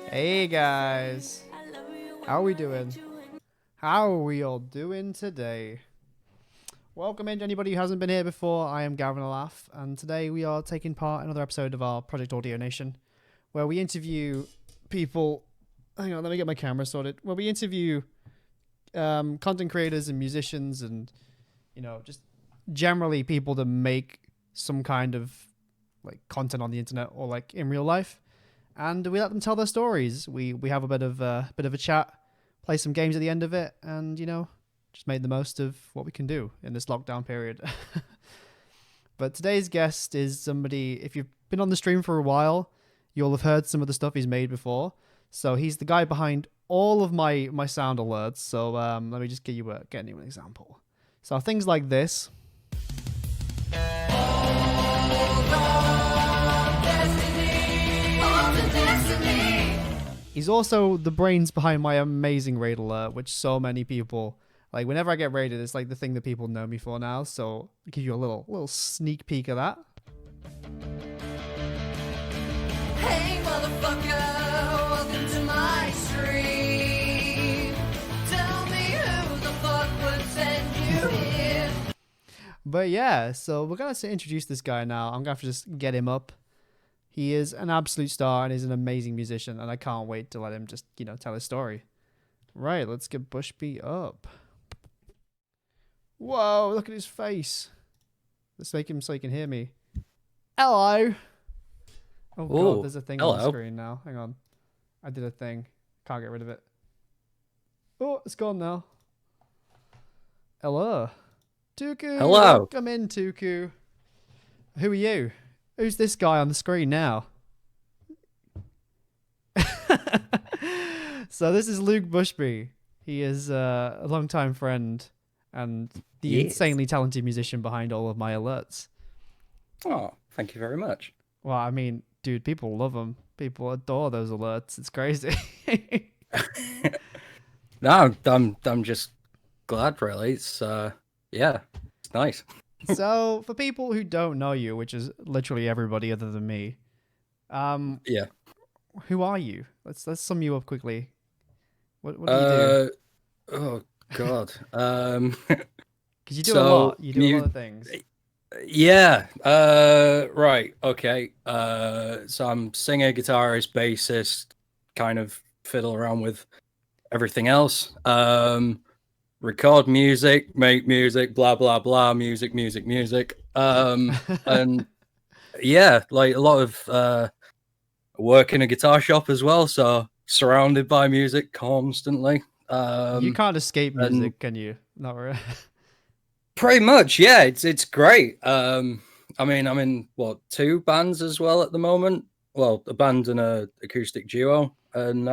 Hey guys, how are we doing? How are we all doing today? Welcome in to anybody who hasn't been here before. I am Gavin Laugh, and today we are taking part in another episode of our Project-Audionation, where we interview people. Hang on, let me get my camera sorted. Where we interview content creators and musicians, and just generally people that make some kind of like content on the internet or like in real life. And we let them tell their stories. We have a bit of a chat, play some games at the end of it, and just make the most of what we can do in this lockdown period. But today's guest is somebody. If you've been on the stream for a while, you'll have heard some of the stuff he's made before. So he's the guy behind all of my sound alerts. So let me just get you an example. So things like this. He's also the brains behind my amazing raid alert, which so many people like. Whenever I get raided, it's like the thing that people know me for now. So I'll give you a little sneak peek of that. Hey motherfucker, welcome to my stream. Tell me who the fuck would send you here. But yeah, so we're gonna introduce this guy now. I'm gonna have to just get him up. He is an absolute star and is an amazing musician, and I can't wait to let him just, tell his story. Right, let's get Bushby up. Whoa, look at his face. Let's make him so he can hear me. Hello. Oh, God, there's a thing on the screen now. Hang on. I did a thing. Can't get rid of it. Oh, it's gone now. Hello. Tuku. Hello. Come in, Tuku. Who are you? Who's this guy on the screen now? So this is Luke Bushby. He is a longtime friend and the insanely talented musician behind all of my alerts. Oh, thank you very much. Well, I mean, dude, people love them. People adore those alerts. It's crazy. No, I'm just glad, really. It's it's nice. So, for people who don't know you, which is literally everybody other than me, who are you? Let's sum you up quickly. What do you do? Oh God. Because you do a lot. You do a lot of things. Yeah. Right. Okay. So I'm singer, guitarist, bassist, kind of fiddle around with everything else. Record music, make music, blah blah blah, music. And yeah, like a lot of work in a guitar shop as well, so surrounded by music constantly. You can't escape music, can you? Not really. Pretty much, yeah. It's great. I mean, I'm in two bands as well at the moment. Well, a band and a acoustic duo, and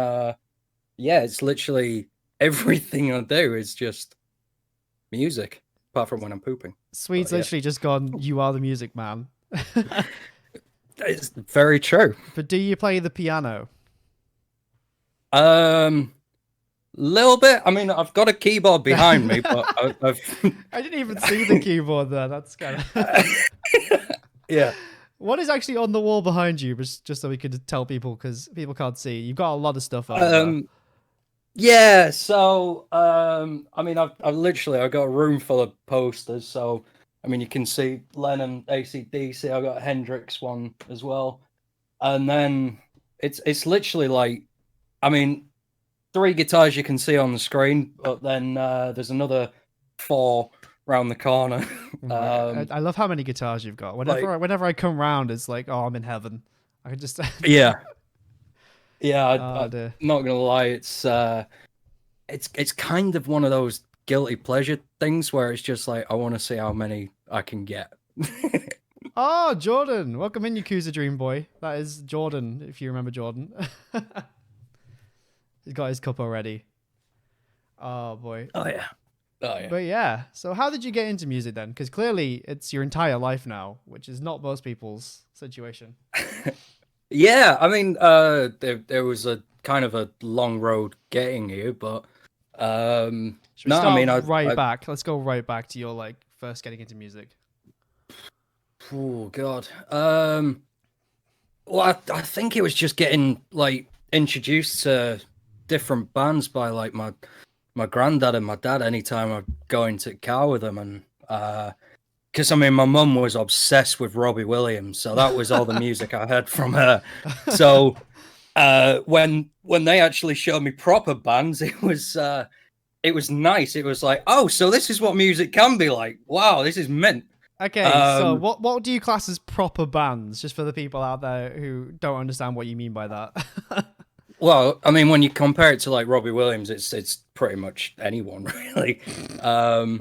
yeah, it's literally everything I do is just music, apart from when I'm pooping. Sweet's literally just gone, you are the music man. It's very true. But do you play the piano? Little bit. I mean, I've got a keyboard behind me, but I've... I didn't even see the keyboard there. That's kind of... Yeah. What is actually on the wall behind you? Just so we could tell people, because people can't see. You've got a lot of stuff on there. Yeah, so I mean, I've got a room full of posters. So I mean, you can see Lennon, AC/DC. I've got a Hendrix one as well, and then it's literally like, I mean, 3 guitars you can see on the screen, but then there's another 4 around the corner. I love how many guitars you've got. Whenever I come round, it's like, oh, I'm in heaven. I can just yeah. Yeah, I'm not gonna lie, it's kind of one of those guilty pleasure things where it's just like, I want to see how many I can get. Oh, Jordan, welcome in, Yakuza Dream Boy. That is Jordan, if you remember Jordan. He's got his cup already. Oh boy. Oh yeah. But yeah, so how did you get into music then? Because clearly it's your entire life now, which is not most people's situation. Yeah, I mean, there was a kind of a long road getting here, but Should we start back? Let's go right back to your first getting into music. Oh God. Well, I think it was just getting introduced to different bands by like my granddad and my dad anytime I'd go into the car with them. And because I mean, my mum was obsessed with Robbie Williams, so that was all the music I heard from her. So when they actually showed me proper bands, it was nice. It was like, oh, so this is what music can be like. Wow, this is mint. Okay, so what do you class as proper bands, just for the people out there who don't understand what you mean by that? Well, I mean, when you compare it to like Robbie Williams, it's pretty much anyone really. Wow.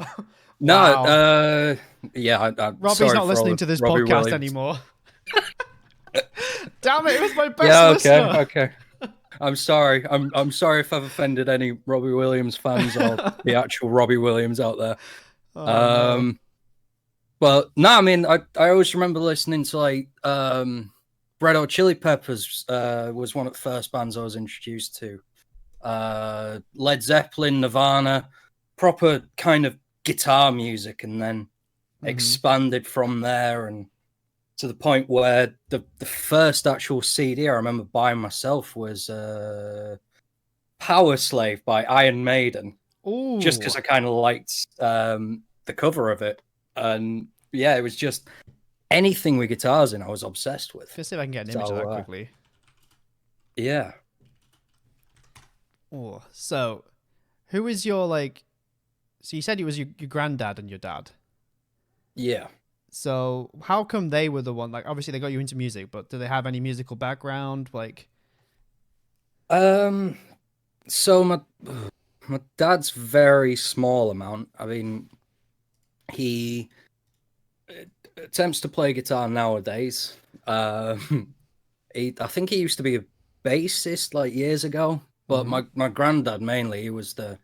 No, yeah, Robbie's sorry not for listening all to this Robbie podcast Williams. anymore. Damn it! It was my best Yeah, listener. okay. I'm sorry. I'm sorry if I've offended any Robbie Williams fans or the actual Robbie Williams out there. Oh, no. Well, no, I mean, I always remember listening to like Red Hot Chili Peppers was one of the first bands I was introduced to. Led Zeppelin, Nirvana, proper kind of guitar music, and then expanded from there, and to the point where the first actual CD I remember buying myself was Power Slave by Iron Maiden. Ooh. Just because I kind of liked the cover of it. And yeah, it was just anything with guitars in, I was obsessed with. Let's see if I can get an image of that quickly. Yeah. Oh, so who is your like? So you said it was your granddad and your dad. Yeah. So how come they were the one? Like, obviously they got you into music, but do they have any musical background? Like, so my dad's very small amount. I mean, he attempts to play guitar nowadays. I think he used to be a bassist like years ago, but my granddad mainly, he was the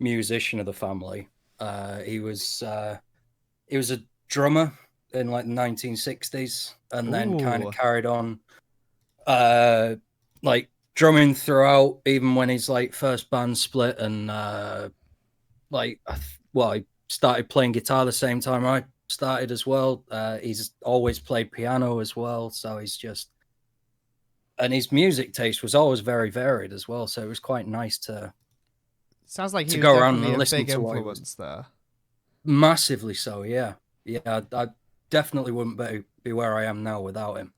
musician of the family. He was a drummer in like the 1960s, and then kind of carried on like drumming throughout, even when his like first band split, and he started playing guitar the same time I started as well. He's always played piano as well, so and his music taste was always very varied as well, so it was quite nice to sounds like he was go around and definitely a listen big to what influence there. Massively so, yeah. I definitely wouldn't be where I am now without him.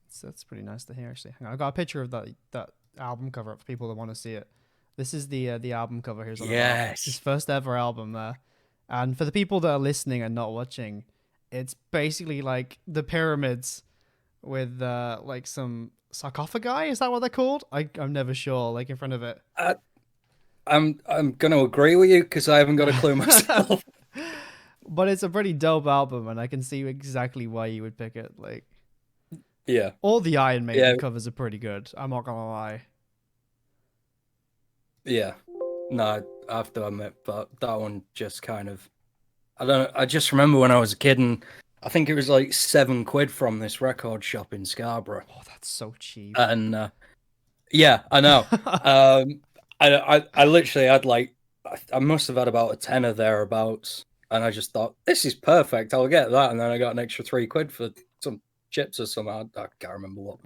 So that's pretty nice to hear, actually. Hang on, I got a picture of that album cover up for people that want to see it. This is the album cover. Here's on his first ever album there. And for the people that are listening and not watching, it's basically like the pyramids with like some sarcophagi. Is that what they're called? I'm never sure. Like in front of it. I'm going to agree with you because I haven't got a clue myself. But it's a pretty dope album, and I can see exactly why you would pick it. Like, yeah, all the Iron Maiden covers are pretty good. I'm not gonna lie. Yeah, no, I have to admit, but that one just kind of, I don't know. I just remember when I was a kid, and I think it was like £7 from this record shop in Scarborough. Oh, that's so cheap. And yeah, I know. I literally had like, I must have had about a tenner thereabouts, and I just thought, this is perfect. I'll get that, and then I got an extra £3 for some chips or something. I can't remember what.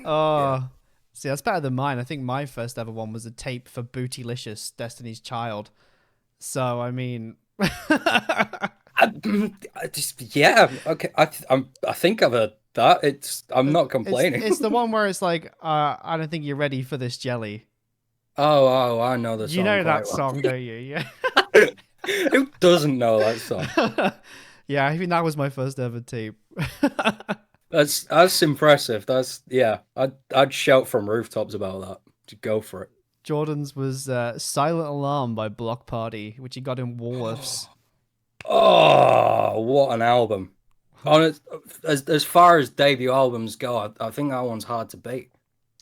Oh, see, that's better than mine. I think my first ever one was a tape for Bootylicious, Destiny's Child. So I mean, yeah, okay. I think I've heard that. I'm not complaining. It's the one where it's like, I don't think you're ready for this jelly. Oh, I know the song. You know that song, don't you? Yeah. Who doesn't know that song? Yeah, I think that was my first ever tape. That's impressive. I'd shout from rooftops about that. To go for it. Jordan's was Silent Alarm by Block Party, which he got in Woolworths. Oh, what an album. As far as debut albums go, I think that one's hard to beat.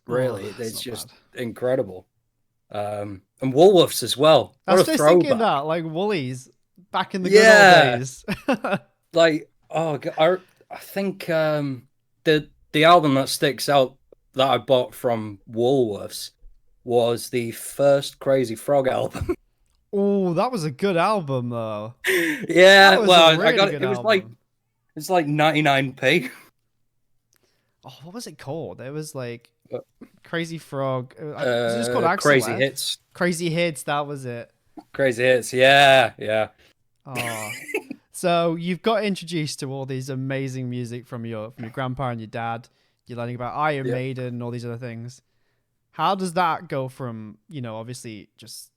Really, it's just incredible. And Woolworths as well. I was just thinking that, like Woolies back in the good old days. Like, oh, I think the album that sticks out that I bought from Woolworths was the first Crazy Frog album. Oh, that was a good album though. Yeah, well, I got it. It was like 99p. Oh, what was it called? It was like Crazy Frog. Was it just called Axel Crazy F? Hits. Crazy Hits. That was it. Crazy Hits. Yeah, yeah. Oh, so you've got introduced to all these amazing music from your grandpa and your dad. You're learning about Iron Yeah. Maiden and all these other things. How does that go from, obviously just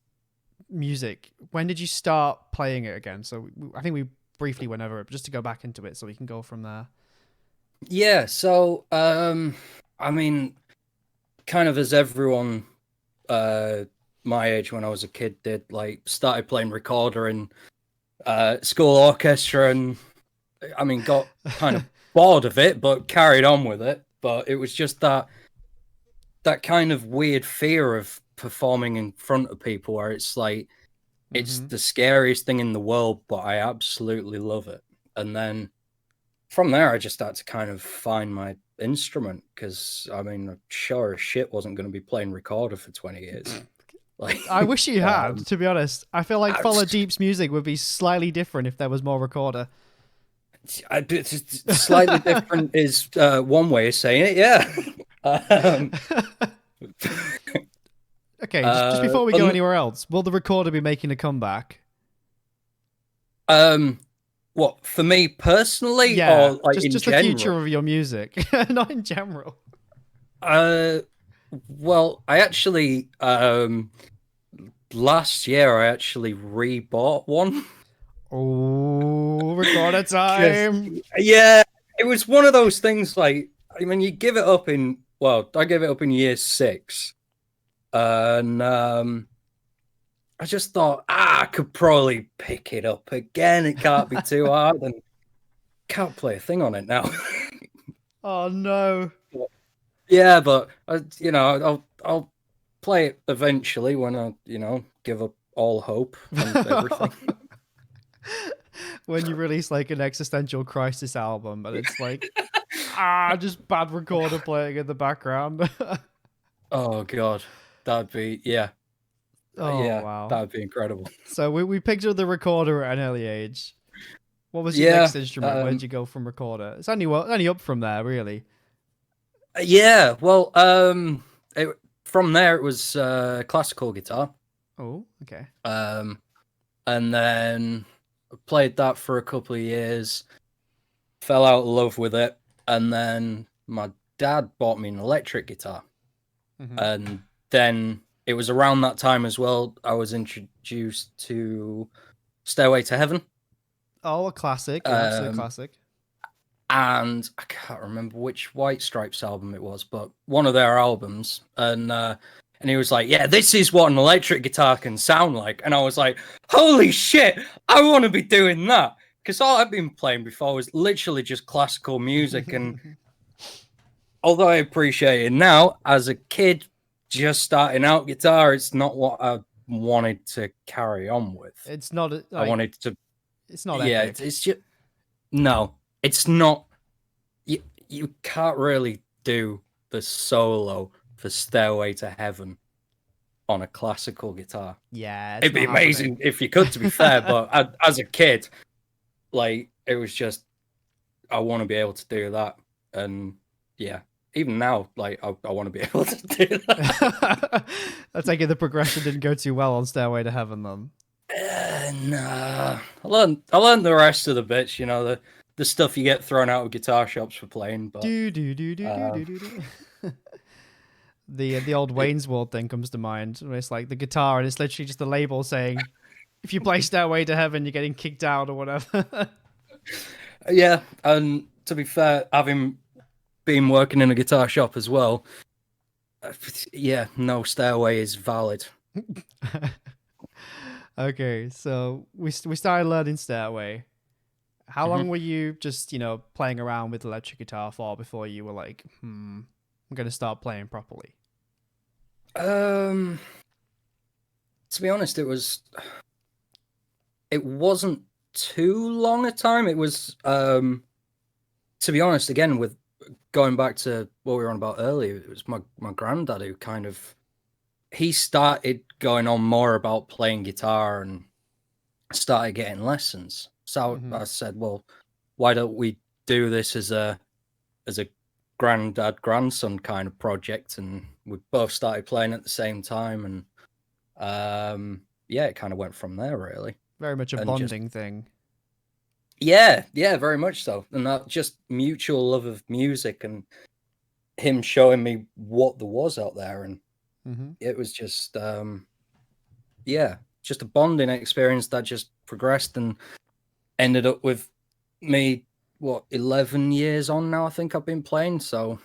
music? When did you start playing it again? So I think we briefly went over it, but just to go back into it so we can go from there. Yeah, so I mean, kind of as everyone my age when I was a kid did, like started playing recorder in school orchestra, and I mean got kind of bored of it, but carried on with it. But it was just that kind of weird fear of performing in front of people where it's like it's the scariest thing in the world, but I absolutely love it. And then from there, I just had to kind of find my instrument because I mean, sure as shit wasn't going to be playing recorder for 20 years. Like, I wish you had, to be honest. I feel like Follow Deep's music would be slightly different if there was more recorder. Slightly different is one way of saying it, yeah. Okay, just before we go anywhere else, will the recorder be making a comeback? What, for me personally, Yeah, or like just general? the future of your music, not in general. Well, I actually last year I actually rebought one. Oh, recorder time! Yeah, it was one of those things. Like, I mean, you give it up in I gave it up in year 6, and I just thought, I could probably pick it up again. It can't be too hard, and can't play a thing on it now. Oh no! Yeah, but I'll play it eventually when I give up all hope and everything. When you release like an existential crisis album, and it's like just bad recorder playing in the background. Oh god, that'd be Oh yeah, wow! that'd be incredible. So we picked up the recorder at an early age. What was your Yeah, next instrument? Where'd you go from recorder? It's only up from there, really. yeah. Well, from there it was classical guitar. Oh, okay. And then I played that for a couple of years, fell out of love with it, and then my dad bought me an electric guitar. And then it was around that time as well I was introduced to Stairway to Heaven. Oh, a classic, an absolute classic. And I can't remember which White Stripes album it was, but one of their albums. And he was like, yeah, this is what an electric guitar can sound like. And I was like, holy shit, I want to be doing that. Because all I've been playing before was literally just classical music. And although I appreciate it now, as a kid, just starting out guitar, it's not what I wanted to carry on with. It's not. I wanted to. It's not. Yeah, epic. it's just no. It's not. You can't really do the solo for Stairway to Heaven on a classical guitar. Yeah, it'd be amazing if you could, to be fair. But as a kid, like, it was just, I want to be able to do that. And yeah, even now, like, I want to be able to do that. I take it the progression didn't go too well on Stairway to Heaven, then. Nah, I learned the rest of the bits. The stuff you get thrown out of guitar shops for playing. But the old Wayne's World thing comes to mind. Where it's like the guitar, and it's literally just the label saying, "If you play Stairway to Heaven, you're getting kicked out or whatever." Yeah, and to be fair, having been working in a guitar shop as well, yeah, no Stairway is valid. Okay, so we started learning Stairway. How long were you just, playing around with electric guitar for before you were like, I'm going to start playing properly? To be honest, it wasn't too long a time. It was, to be honest, again, with going back to what we were on about earlier, it was my granddad who kind of, he started going on more about playing guitar and started getting lessons. So I said, well, why don't we do this as a granddad grandson kind of project, and we both started playing at the same time, and yeah, it kind of went from there really. Very much a bonding thing. Yeah, very much so. And that just mutual love of music and him showing me what there was out there, and it was just just a bonding experience that just progressed and ended up with me 11 years on now. I think I've been playing, so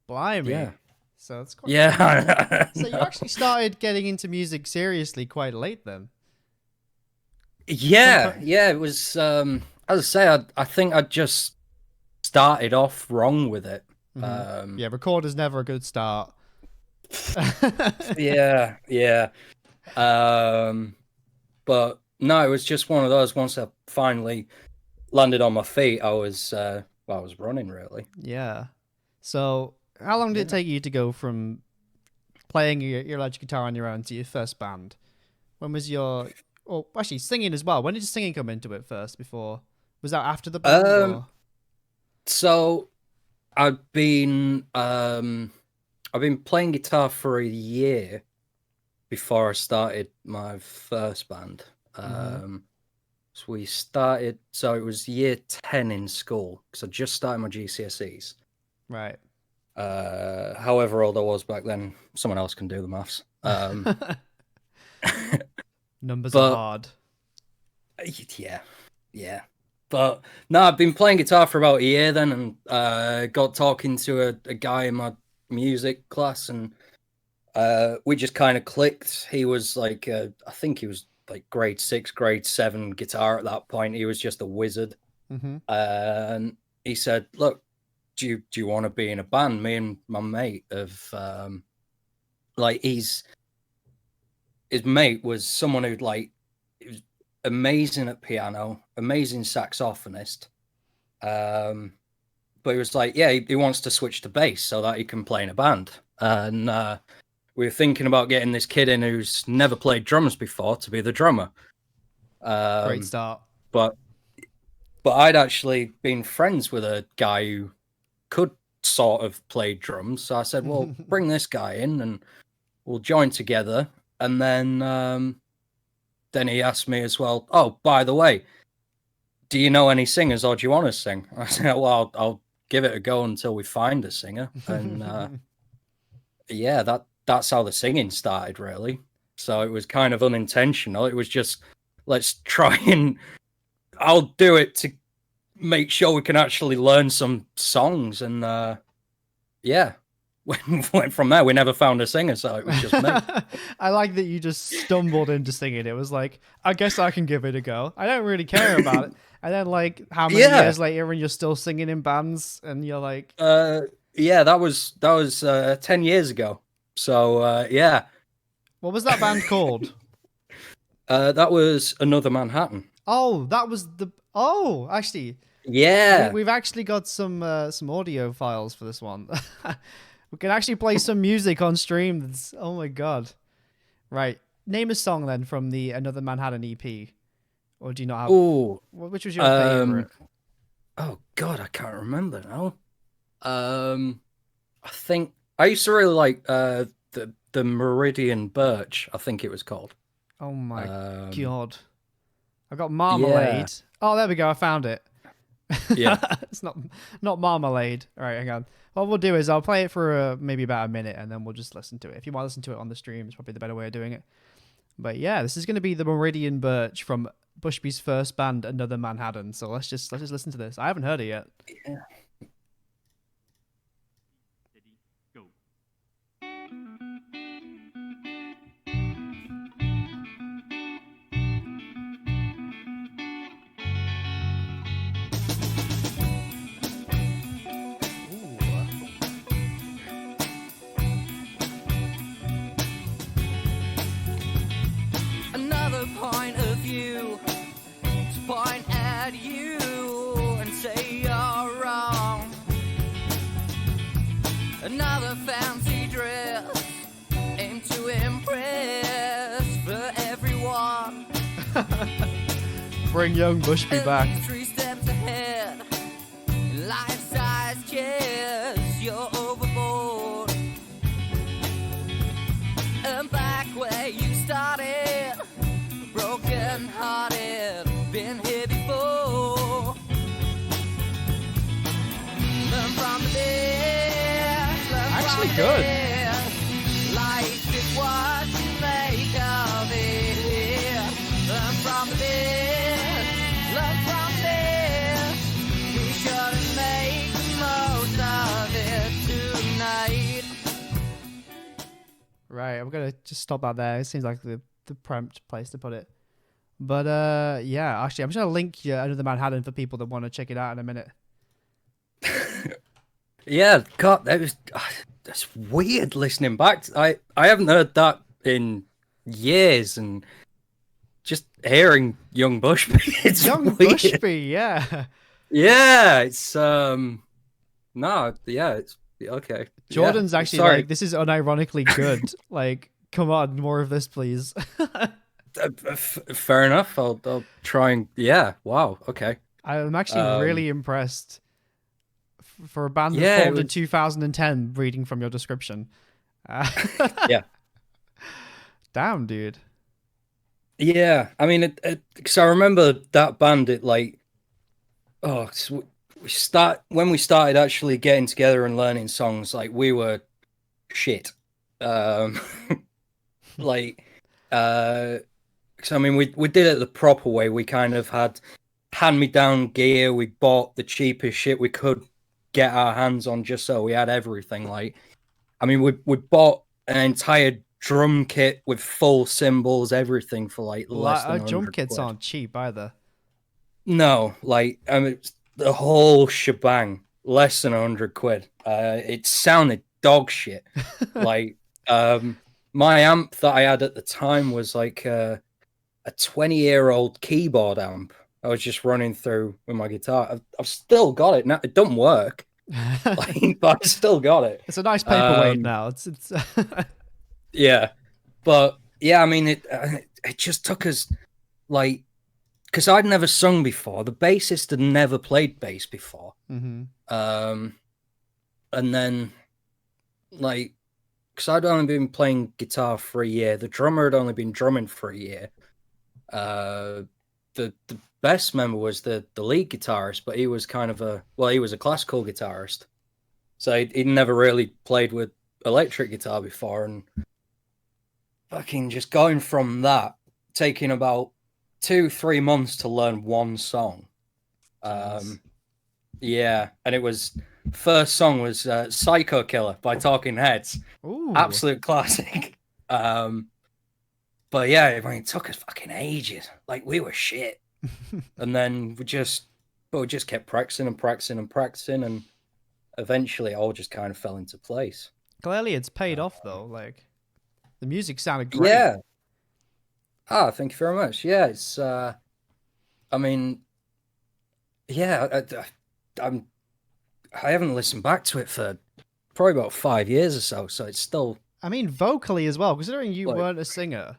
blimey. Yeah. So that's quite cool. So you actually started getting into music seriously quite late then. Yeah, it was as I say, I think I just started off wrong with it. Yeah, recorder's never a good start. yeah. But no, it was just one of those. Once I finally landed on my feet, I was running really. Yeah. So how long did it take you to go from playing your electric guitar on your own to your first band? When was your... Oh, actually, singing as well. When did singing come into it first? Before... Was that after the band? Or? So I've been playing guitar for a year before I started my first band. So we started... So it was year 10 in school, because I just started my GCSEs. Right. However old I was back then, someone else can do the maths. Numbers are hard. Yeah. But no, I've been playing guitar for about a year then, and got talking to a guy in my music class, and we just kind of clicked. He was like, I think he was like grade 6, grade 7 guitar at that point. He was just a wizard. And he said, look, do you want to be in a band? Me and my mate have his mate was someone who'd was amazing at piano, amazing saxophonist, but he was like, yeah, he wants to switch to bass so that he can play in a band. And we were thinking about getting this kid in who's never played drums before to be the drummer. Great start. But I'd actually been friends with a guy who could sort of play drums, so I said, well, bring this guy in and we'll join together. And then he asked me as well, oh, by the way, do you know any singers, or do you want to sing? I said, well, I'll give it a go until we find a singer. And yeah, that's how the singing started, really. So it was kind of unintentional. It was just, let's try and I'll do it to make sure we can actually learn some songs. And yeah. Went from there. We never found a singer, so it was just me. I like that you just stumbled into singing. It was like, I guess I can give it a go. I don't really care about it. And then, like, how many years later, and you're still singing in bands, and you're like, yeah, that was 10 years ago. So yeah. What was that band called? That was Another Manhattan. Oh, that was the... Oh, actually. Yeah. We've actually got some audio files for this one. We can actually play some music on stream. Oh my god. Right. Name a song then from the Another Manhattan EP. Or do you not have... Ooh. Which was your favorite? Oh god, I can't remember now. I think... I used to really like the Meridian Birch, I think it was called. Oh my god. I've got Marmalade. Yeah. Oh, there we go. I found it. Yeah. It's not Marmalade. All right, hang on. What we'll do is I'll play it for maybe about a minute, and then we'll just listen to it. If you want to listen to it on the stream, it's probably the better way of doing it. But yeah, this is going to be the Meridian Birch from Bushby's first band, Another Manhattan. So let's just listen to this. I haven't heard it yet. Yeah. Point of view to point at you and say you're wrong. Another fancy dress aimed to impress for everyone. Bring young Bushby back. 3 steps ahead, life-size chairs. You're hearted, been here before. Learn from the best, learn Actually from good. the best. Life is what you make of it. Learn from the best, learn from the best. We should make the most of it tonight. Right, I'm gonna just stop that there. It seems like the prompt place to put it. But yeah, actually, I'm just gonna link you Another Manhattan for people that want to check it out in a minute. Yeah, God, that's weird listening back. I haven't heard that in years, and just hearing Young Bushby, it's Young weird. Bushby, yeah. Yeah, it's no, yeah, it's okay. Jordan's yeah, actually sorry. like, this is unironically good. Like, come on, more of this, please. Fair enough. I'll try and wow. Okay. I'm actually really impressed for a band that Yeah, formed in 2010. Reading from your description, Yeah. Damn, dude. Yeah, I mean, because I remember that band. It like, oh, when we started actually getting together and learning songs. Like we were shit. Like, because I mean, we did it the proper way. We kind of had hand-me-down gear. We bought the cheapest shit we could get our hands on, just so we had everything. Like, I mean, we bought an entire drum kit with full cymbals, everything for like less than 100 jump kits quid. aren't cheap either. No, like I mean, the whole shebang, less than 100 quid. It sounded dog shit. Like, my amp that I had at the time was like a 20-year-old keyboard amp. I was just running through with my guitar. I've still got it now. It don't work, like, but I still got it. It's a nice paperweight now. It's Yeah, but yeah, I mean, it just took us like, because I'd never sung before. The bassist had never played bass before. Mhm. And then like, because I'd only been playing guitar for a year. The drummer had only been drumming for a year. The best member was the lead guitarist, but he was kind of he was a classical guitarist, so he'd never really played with electric guitar before, and fucking just going from that, taking about 2-3 months to learn one song. Yeah, and it was first song was Psycho Killer by Talking Heads. Ooh. Absolute classic. But yeah, I mean, it took us fucking ages. Like, we were shit. And then we just kept practicing and practicing and practicing, and eventually it all just kind of fell into place. Clearly, it's paid off though. Like, the music sounded great. Yeah. Thank you very much. Yeah, it's I mean, yeah, I haven't listened back to it for probably about 5 years or so, so it's still. I mean, vocally as well, considering you Like- weren't a singer,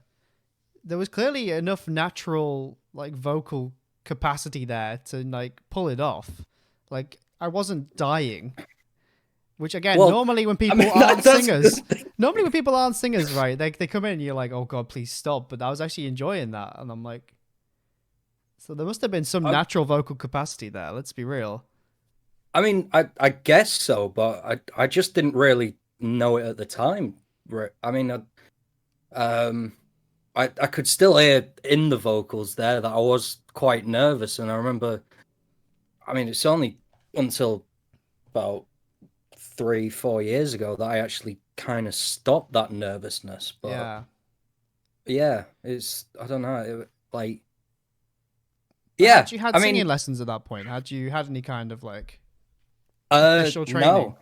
there was clearly enough natural, like, vocal capacity there to, like, pull it off. Like, I wasn't dying. Which, again, Well, normally when people I mean, aren't that's singers, the thing. normally when people aren't singers, right, they come in and you're like, oh God, please stop. But I was actually enjoying that. And I'm like, so there must have been some natural vocal capacity there. Let's be real. I mean, I guess so, but I just didn't really know it at the time. I mean, I could still hear in the vocals there that I was quite nervous, and I remember, I mean, it's only until about 3-4 years ago that I actually kind of stopped that nervousness. But yeah, it's, I don't know, like, yeah. Had you had singing lessons at that point? Had you had any kind of, like, official training?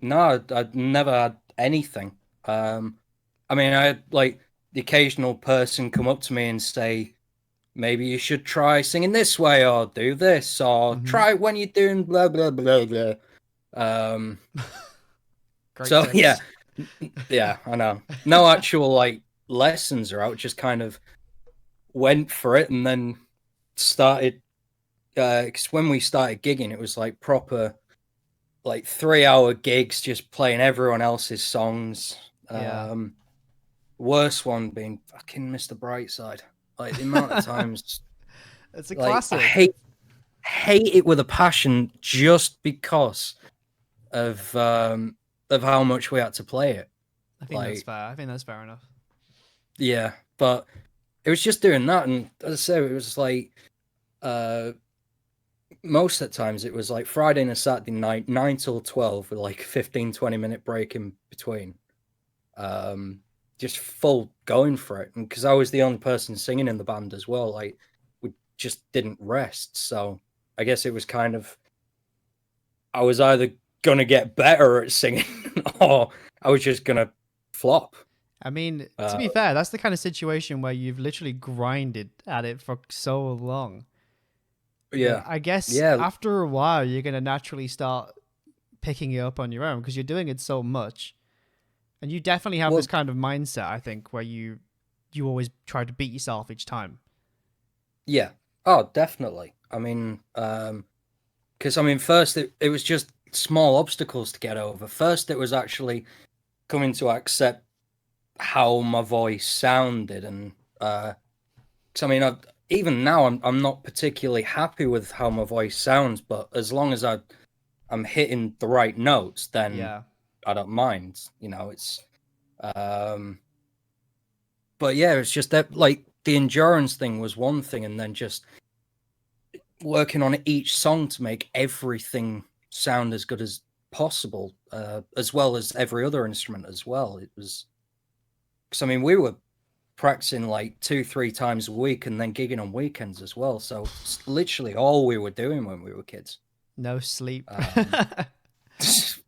No, I'd never had anything. I mean, I had, like, the occasional person come up to me and say, maybe you should try singing this way, or do this, or try when you're doing blah blah blah blah. So tips. yeah, I know. No actual, like, lessons are out. Just kind of went for it, and then started. Because when we started gigging, it was like proper, like, 3-hour gigs, just playing everyone else's songs. Worst one being fucking Mr. Brightside. Like the amount of times, It's a like classic. I hate it with a passion just because of how much we had to play it. I think that's Like, fair. I think that's fair enough. yeah, but it was just doing that, and as I say, it was like most of the times it was like Friday and a Saturday night, 9 till 12 with like 15-20 minute break in between. Just full going for it, and because I was the only person singing in the band as well, like we just didn't rest. So I guess it was kind of, I was either gonna get better at singing or I was just gonna flop. I mean, to be fair, that's the kind of situation where you've literally grinded at it for so long. Yeah, I guess yeah. after a while, you're going to naturally start picking it up on your own because you're doing it so much. And you definitely have Well, this kind of mindset, I think, where you always try to beat yourself each time. yeah. Oh, definitely. I mean, because I mean, first it was just small obstacles to get over. First, it was actually coming to accept how my voice sounded, and because I mean, even now I'm not particularly happy with how my voice sounds, but as long as I'm hitting the right notes, then Yeah. I don't mind. You know, it's but yeah, it's just that like the endurance thing was one thing, and then just working on each song to make everything sound as good as possible, as well as every other instrument as well. It was, because I mean, we were practicing like 2-3 times a week and then gigging on weekends as well. So it's literally all we were doing when we were kids. No sleep.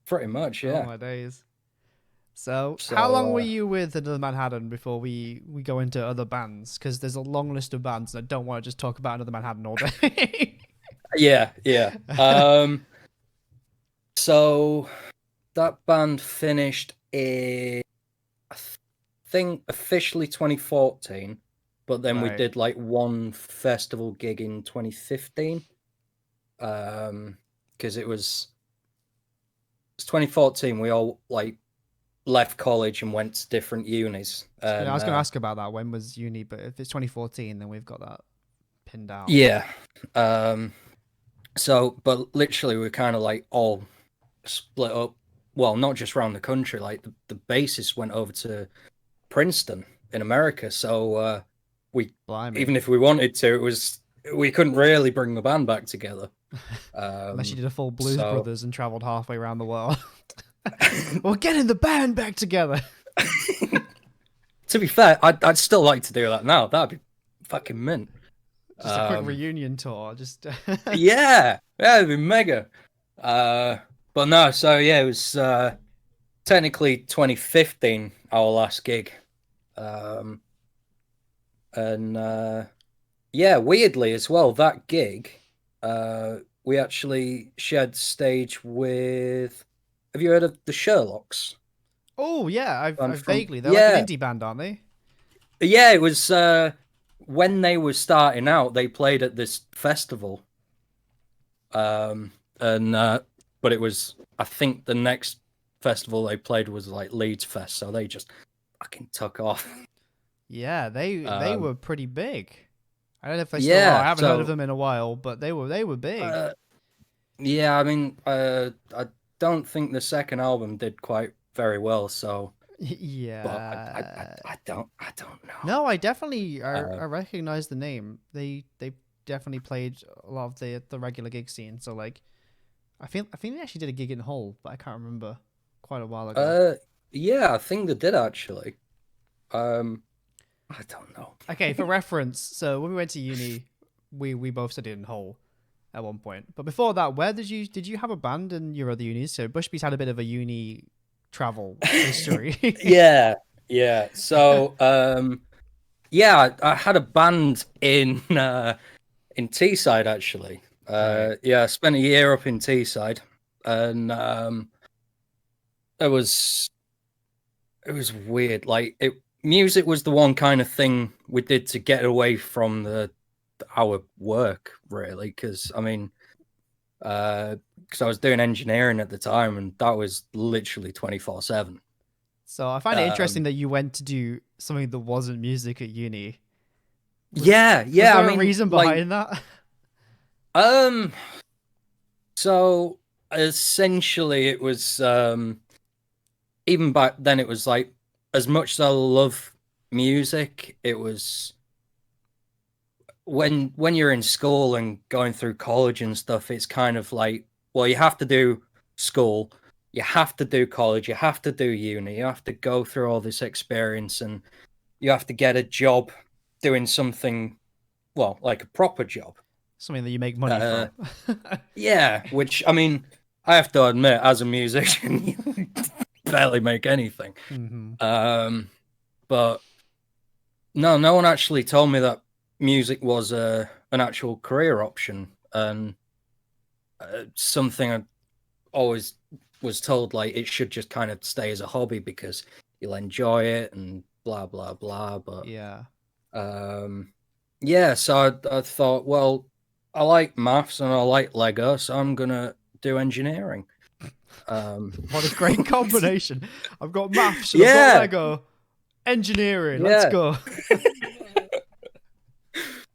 Pretty much, Oh yeah. my days. So how long were you with Another Manhattan before we go into other bands? Because there's a long list of bands, and I don't want to just talk about Another Manhattan all day. Yeah. So that band finished in, I think, officially 2014, but then we Right. did like one festival gig in 2015. Because it was 2014. We all like left college and went to different unis. I was going to ask about that. When was uni? But if it's 2014, then we've got that pinned down. Yeah. So, but literally, we're kind of like all split up. Well, not just around the country. Like the bassist went over to Princeton in America. So Blimey. even if we wanted to, we couldn't really bring the band back together. Unless you did a full Blues Brothers and traveled halfway around the world. We're getting the band back together. To be fair, I'd still like to do that now. That'd be fucking mint. Just a quick reunion tour. Just yeah, it'd be mega. But no, so yeah, it was technically 2015 our last gig, and yeah, weirdly as well, that gig, we actually shared stage with. Have you heard of the Sherlocks? Oh yeah, I've vaguely. They're yeah. like an indie band, aren't they? Yeah, it was when they were starting out. They played at this festival, and but it was, I think the next festival they played was like Leeds Fest, so they just fucking took off. Yeah, they were pretty big. I don't know if they still Yeah, are. I haven't heard of them in a while, but they were big. Yeah, I mean, I don't think the second album did quite very well, so yeah. But I don't know. No, I definitely I recognize the name. They definitely played a lot of the regular gig scene. So like, I think they actually did a gig in Hull, but I can't remember, quite a while ago. Yeah, I think they did actually. I don't know. Okay, for reference, so when we went to uni, we both studied in Hull at one point. But before that, where did you have a band in your other unis? So Bushby's had a bit of a uni travel history. Yeah. So yeah, I had a band in Teesside actually. Right. Yeah, I spent a year up in Teesside, and it was weird. Like music was the one kind of thing we did to get away from our work, really, because I mean, because I was doing engineering at the time, and that was literally 24/7. So I find it interesting that you went to do something that wasn't music at uni. Yeah, Was yeah. there I a mean, reason like, behind that? so essentially, it was even back then. It was like, as much as I love music, it was when you're in school and going through college and stuff. It's kind of like, well, you have to do school, you have to do college, you have to do uni, you have to go through all this experience, and you have to get a job doing something, well, like a proper job. Something that you make money from. Yeah, which, I mean, I have to admit, as a musician, you barely make anything. But no one actually told me that music was an actual career option, and something I always was told, like, it should just kind of stay as a hobby because you'll enjoy it and blah blah blah. But Yeah. yeah, so I thought, well, I like maths and I like Lego, so I'm gonna do engineering. What a great combination. I've got maths and I've Yeah. got Lego. Engineering, let's Yeah. go.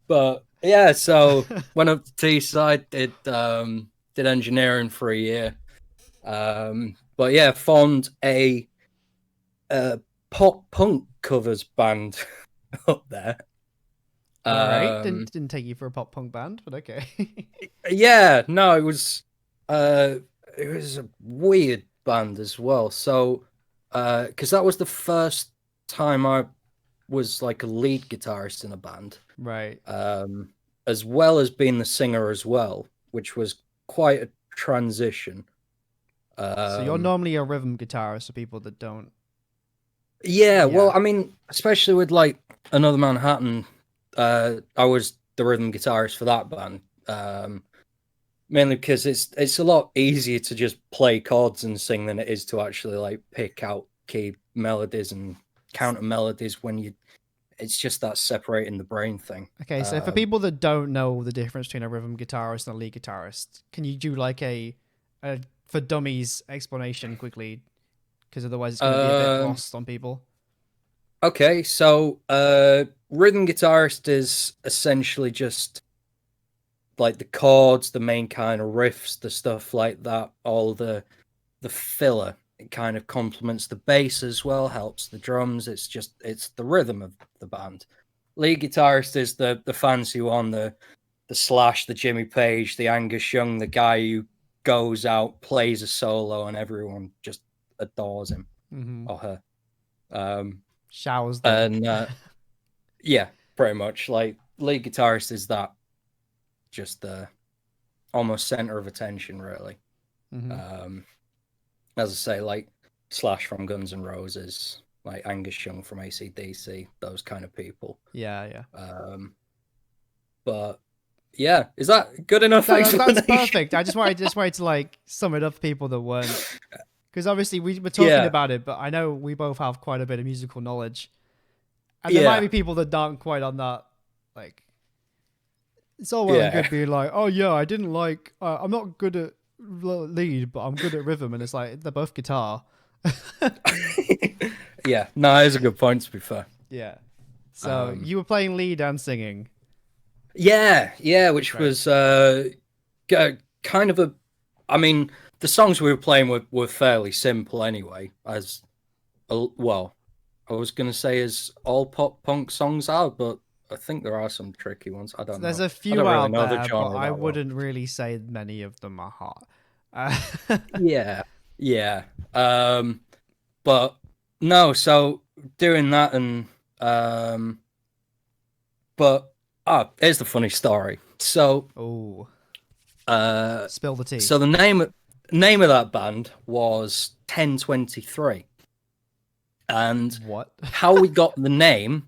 But yeah, so went up to Teesside, did engineering for a year. But yeah, formed a pop punk covers band up there. All right, didn't take you for a pop punk band, but okay. Yeah, no, it was a weird band as well. So, because that was the first time I was like a lead guitarist in a band, Right. as well as being the singer as well, which was quite a transition. So you're normally a rhythm guitarist for people that don't. Yeah, well, I mean, especially with like Another Manhattan, I was the rhythm guitarist for that band. Mainly because it's a lot easier to just play chords and sing than it is to actually like pick out key melodies and counter melodies it's just that separating the brain thing. Okay, so for people that don't know the difference between a rhythm guitarist and a lead guitarist, can you do like a for dummies explanation quickly? Because otherwise it's going to be a bit lost on people. Okay, so rhythm guitarist is essentially just like the chords, the main kind of riffs, the stuff like that, all the filler. It kind of complements the bass as well, helps the drums. It's the rhythm of the band. Lead guitarist is the fancy one, the Slash, the Jimmy Page, the Angus Young, the guy who goes out, plays a solo, and everyone just adores him or her. Showers them. And yeah, pretty much. Like, lead guitarist is that, just the almost center of attention, really. As I say, like Slash from Guns N' Roses, like Angus Young from AC/DC, those kind of people. Yeah. But yeah, is that good enough? That's perfect. I just wanted to like sum it up for people that weren't, because obviously we were talking about it, but I know we both have quite a bit of musical knowledge, and there might be people that aren't quite on that. Like, it's all well and good being like, oh yeah, I didn't like, I'm not good at lead, but I'm good at rhythm, and it's like they're both guitar. Yeah, no, it's a good point, to be fair. Yeah. So you were playing lead and singing. Yeah, which was kind of I mean, the songs we were playing were fairly simple anyway, as well, I was going to say as all pop punk songs are, but I think there are some tricky ones. I don't know. There's a few out there, but I wouldn't really say many of them are hot. Yeah. But no, so doing that and but here's the funny story. So spill the tea. So the name of that band was 1023. And what? How we got the name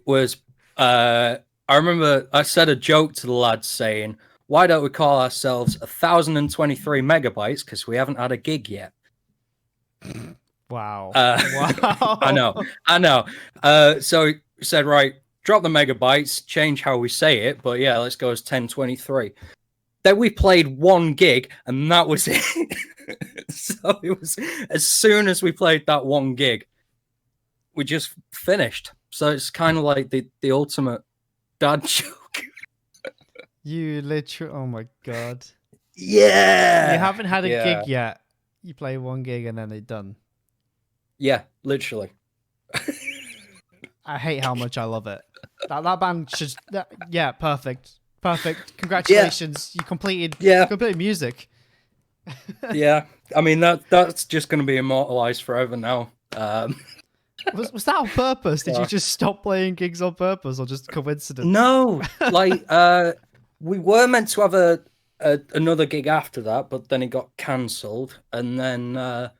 was I remember I said a joke to the lads saying, why don't we call ourselves 1023 megabytes, because we haven't had a gig yet. Wow. Wow. I know. So we said, right, drop the megabytes, change how we say it, but yeah, let's go as 1023. Then we played one gig, and that was it. So it was, as soon as we played that one gig, we just finished. So it's kind of like the ultimate dad joke. You literally, oh my god. Yeah. You haven't had a Yeah. gig yet. You play one gig and then they're done. Yeah, literally. I hate how much I love it. That band should, yeah, perfect. Perfect. Congratulations. You completed music. Yeah. I mean, that's just going to be immortalized forever now. Was that on purpose? Did you just stop playing gigs on purpose or just coincidence? No, like we were meant to have another gig after that, but then it got cancelled, and then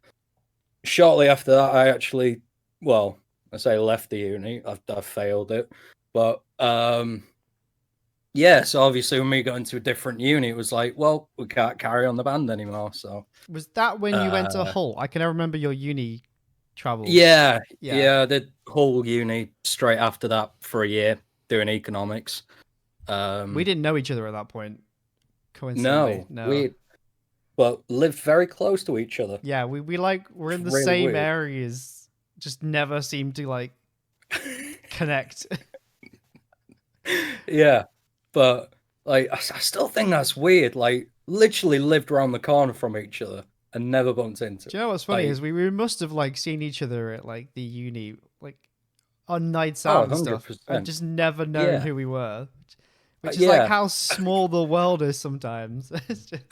shortly after that, I actually, well, I say left the uni. I failed it, but yeah. So obviously, when we got into a different uni, it was like, well, we can't carry on the band anymore. So was that when you went to Hull? I can never remember your uni travels. Yeah. The whole uni straight after that for a year doing economics. We didn't know each other at that point. Coincidentally, no. But lived very close to each other. Yeah, we're in the Really same weird. areas, just never seem to like connect. Yeah, but like I still think that's weird. Like literally lived around the corner from each other and never bumped into. Do you know what's funny like, is we must have like seen each other at like the uni, like on nights out and stuff, 100%. and just never known Yeah. who we were, which is like how small the world is sometimes. It's just...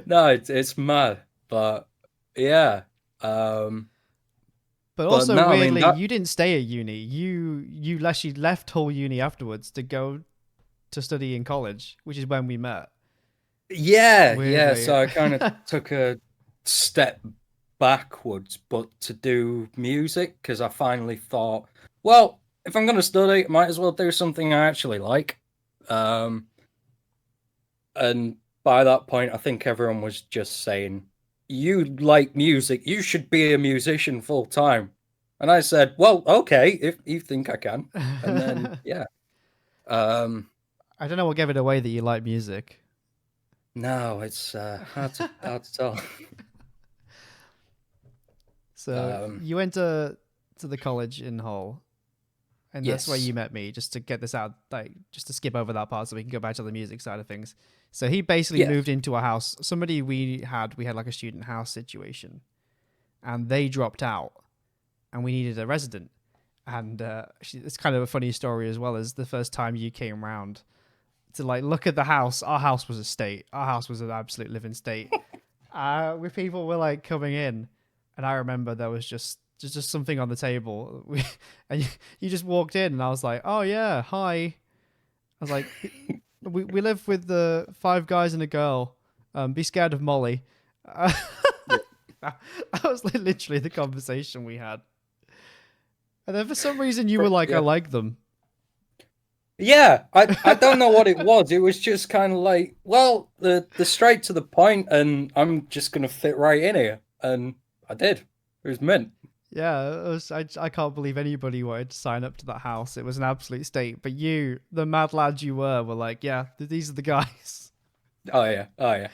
No, it's mad, but yeah. But also no, weirdly, I mean, you didn't stay at uni. You actually left Hull Uni afterwards to go to study in college, which is when we met. Yeah, Weirdly. yeah. So I kind of took a step backwards, but to do music, because I finally thought, well, if I'm going to study, I might as well do something I actually like. And by that point, I think everyone was just saying, you like music, you should be a musician full time. And I said, well, okay, if you think I can. And then, yeah. I don't know what gave it away that you like music. No, it's hard to tell. So you went to the college in Hull, and that's where you met me. Just to get this out, like just to skip over that part, so we can go back to the music side of things. So he basically moved into a house. Somebody we had like a student house situation, and they dropped out, and we needed a resident. And it's kind of a funny story as well, as the first time you came around to like look at the house. Our house was a state. Our house was an absolute living state. With people were like coming in, and I remember there was just something on the table, and you just walked in, and I was like, "Oh yeah, hi." I was like, "We live with the 5 guys and a girl. Be scared of Molly." That was literally the conversation we had. And then for some reason you were like, "I like them." Yeah, I don't know what it was. It was just kind of like, well, the straight to the point, and I'm just gonna fit right in here, and I did. It was mint. Yeah, it was, I can't believe anybody wanted to sign up to that house. It was an absolute state. But you, the mad lad you were like, yeah, these are the guys. Oh yeah.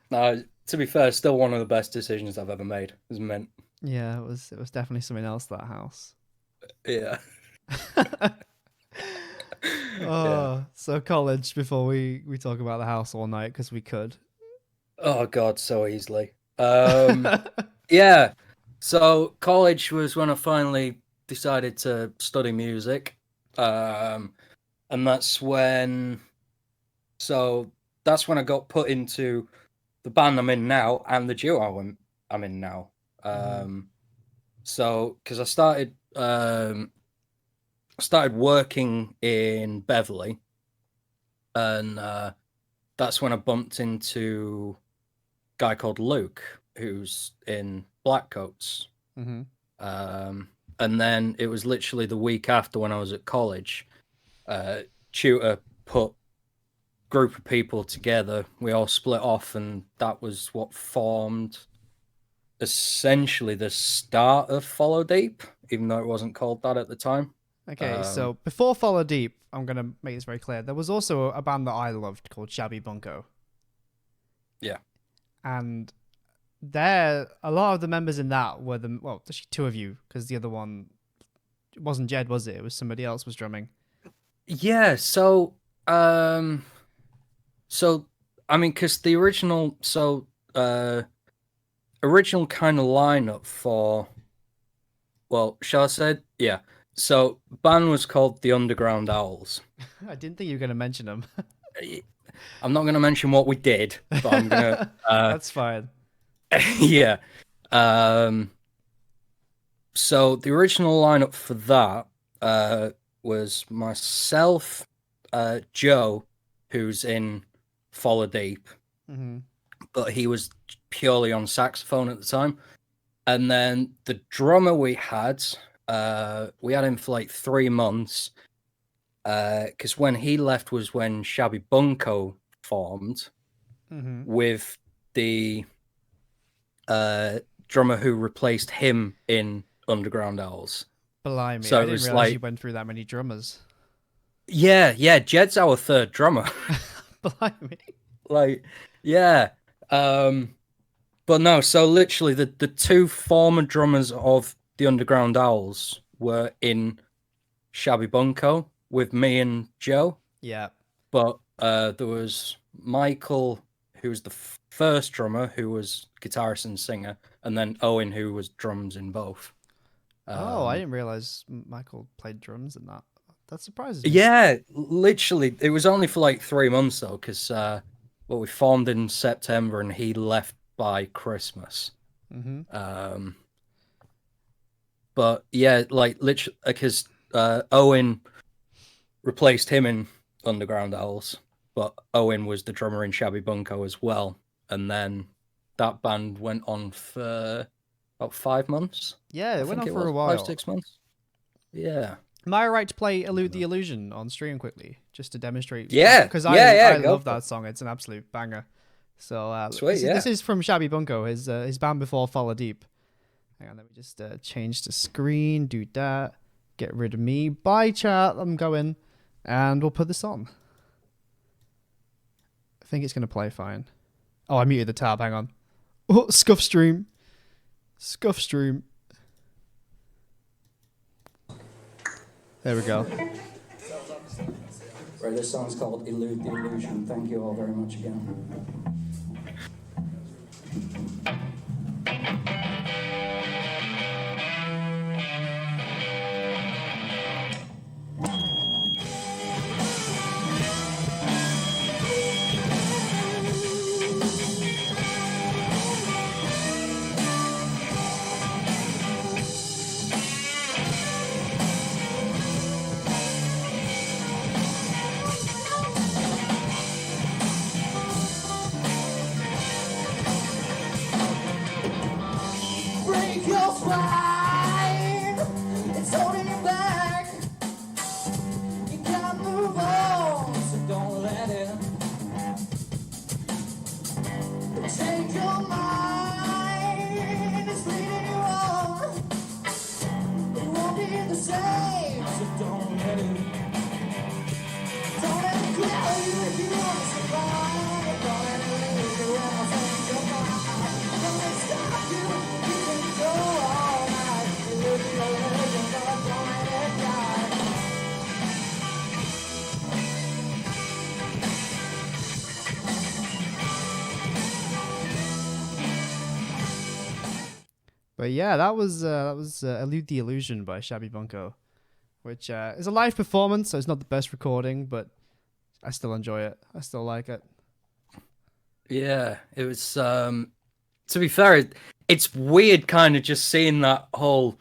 No, to be fair, still one of the best decisions I've ever made. It was mint. Yeah, it was definitely something else, that house. Yeah. So college, before we talk about the house all night, because we could. Oh god, so easily. Yeah. So college was when I finally decided to study music. And that's when I got put into the band I'm in now and the duo I'm in now. So because I started working in Beverley, and that's when I bumped into a guy called Luke, who's in Blackcoats. And then it was literally the week after, when I was at college, tutor put group of people together. We all split off, and that was what formed essentially the start of Follow Deep, even though it wasn't called that at the time. Okay, so before Follow Deep, I'm going to make this very clear. There was also a band that I loved called Shabby Bunko. Yeah. And a lot of the members in that were actually 2 of you, because the other one it wasn't Jed, was it? It was somebody else was drumming. Yeah, so I mean, because the original original kind of lineup for, well, shall I say? Yeah. So band was called the Underground Owls. I didn't think you were going to mention them. I'm not going to mention what we did, but I'm gonna. That's fine. Yeah. So the original lineup for that was myself, Joe, who's in Follow Deep, but he was purely on saxophone at the time. And then the drummer we had him for like 3 months, because when he left was when Shabby Bunko formed with the drummer who replaced him in Underground Owls. Blimey, so I didn't realize you went through that many drummers. Yeah, Jed's our third drummer. Blimey. Like, yeah. But no, so literally the two former drummers of the Underground Owls were in Shabby Bunko with me and Joe. Yeah. But there was Michael, who was the first drummer, who was guitarist and singer, and then Owen, who was drums in both. I didn't realize Michael played drums in that. That surprises me. Yeah, literally. It was only for like 3 months, though, because we formed in September and he left by Christmas. But yeah, like literally, because Owen replaced him in Underground Owls, but Owen was the drummer in Shabby Bunko as well. And then that band went on for about 5 months. Yeah, it went on for a while. 5-6 months. Yeah. Am I right to play Elude the Illusion on stream quickly, just to demonstrate? Yeah, because I love that song. It's an absolute banger. So sweet, this is from Shabby Bunko, his band before Follow Deep. Hang on, let me just change the screen, do that, get rid of me. Bye, chat. I'm going, and we'll put this on. I think it's gonna play fine. Oh, I muted the tab. Hang on. Oh, scuff stream. There we go. Right, this song's called Elude the Illusion. Thank you all very much again. But yeah, that was Elude the Illusion by Shabby Bunko, which is a live performance, so it's not the best recording, but I still enjoy it. I still like it. Yeah, it was. To be fair, it's weird, kind of just seeing that whole,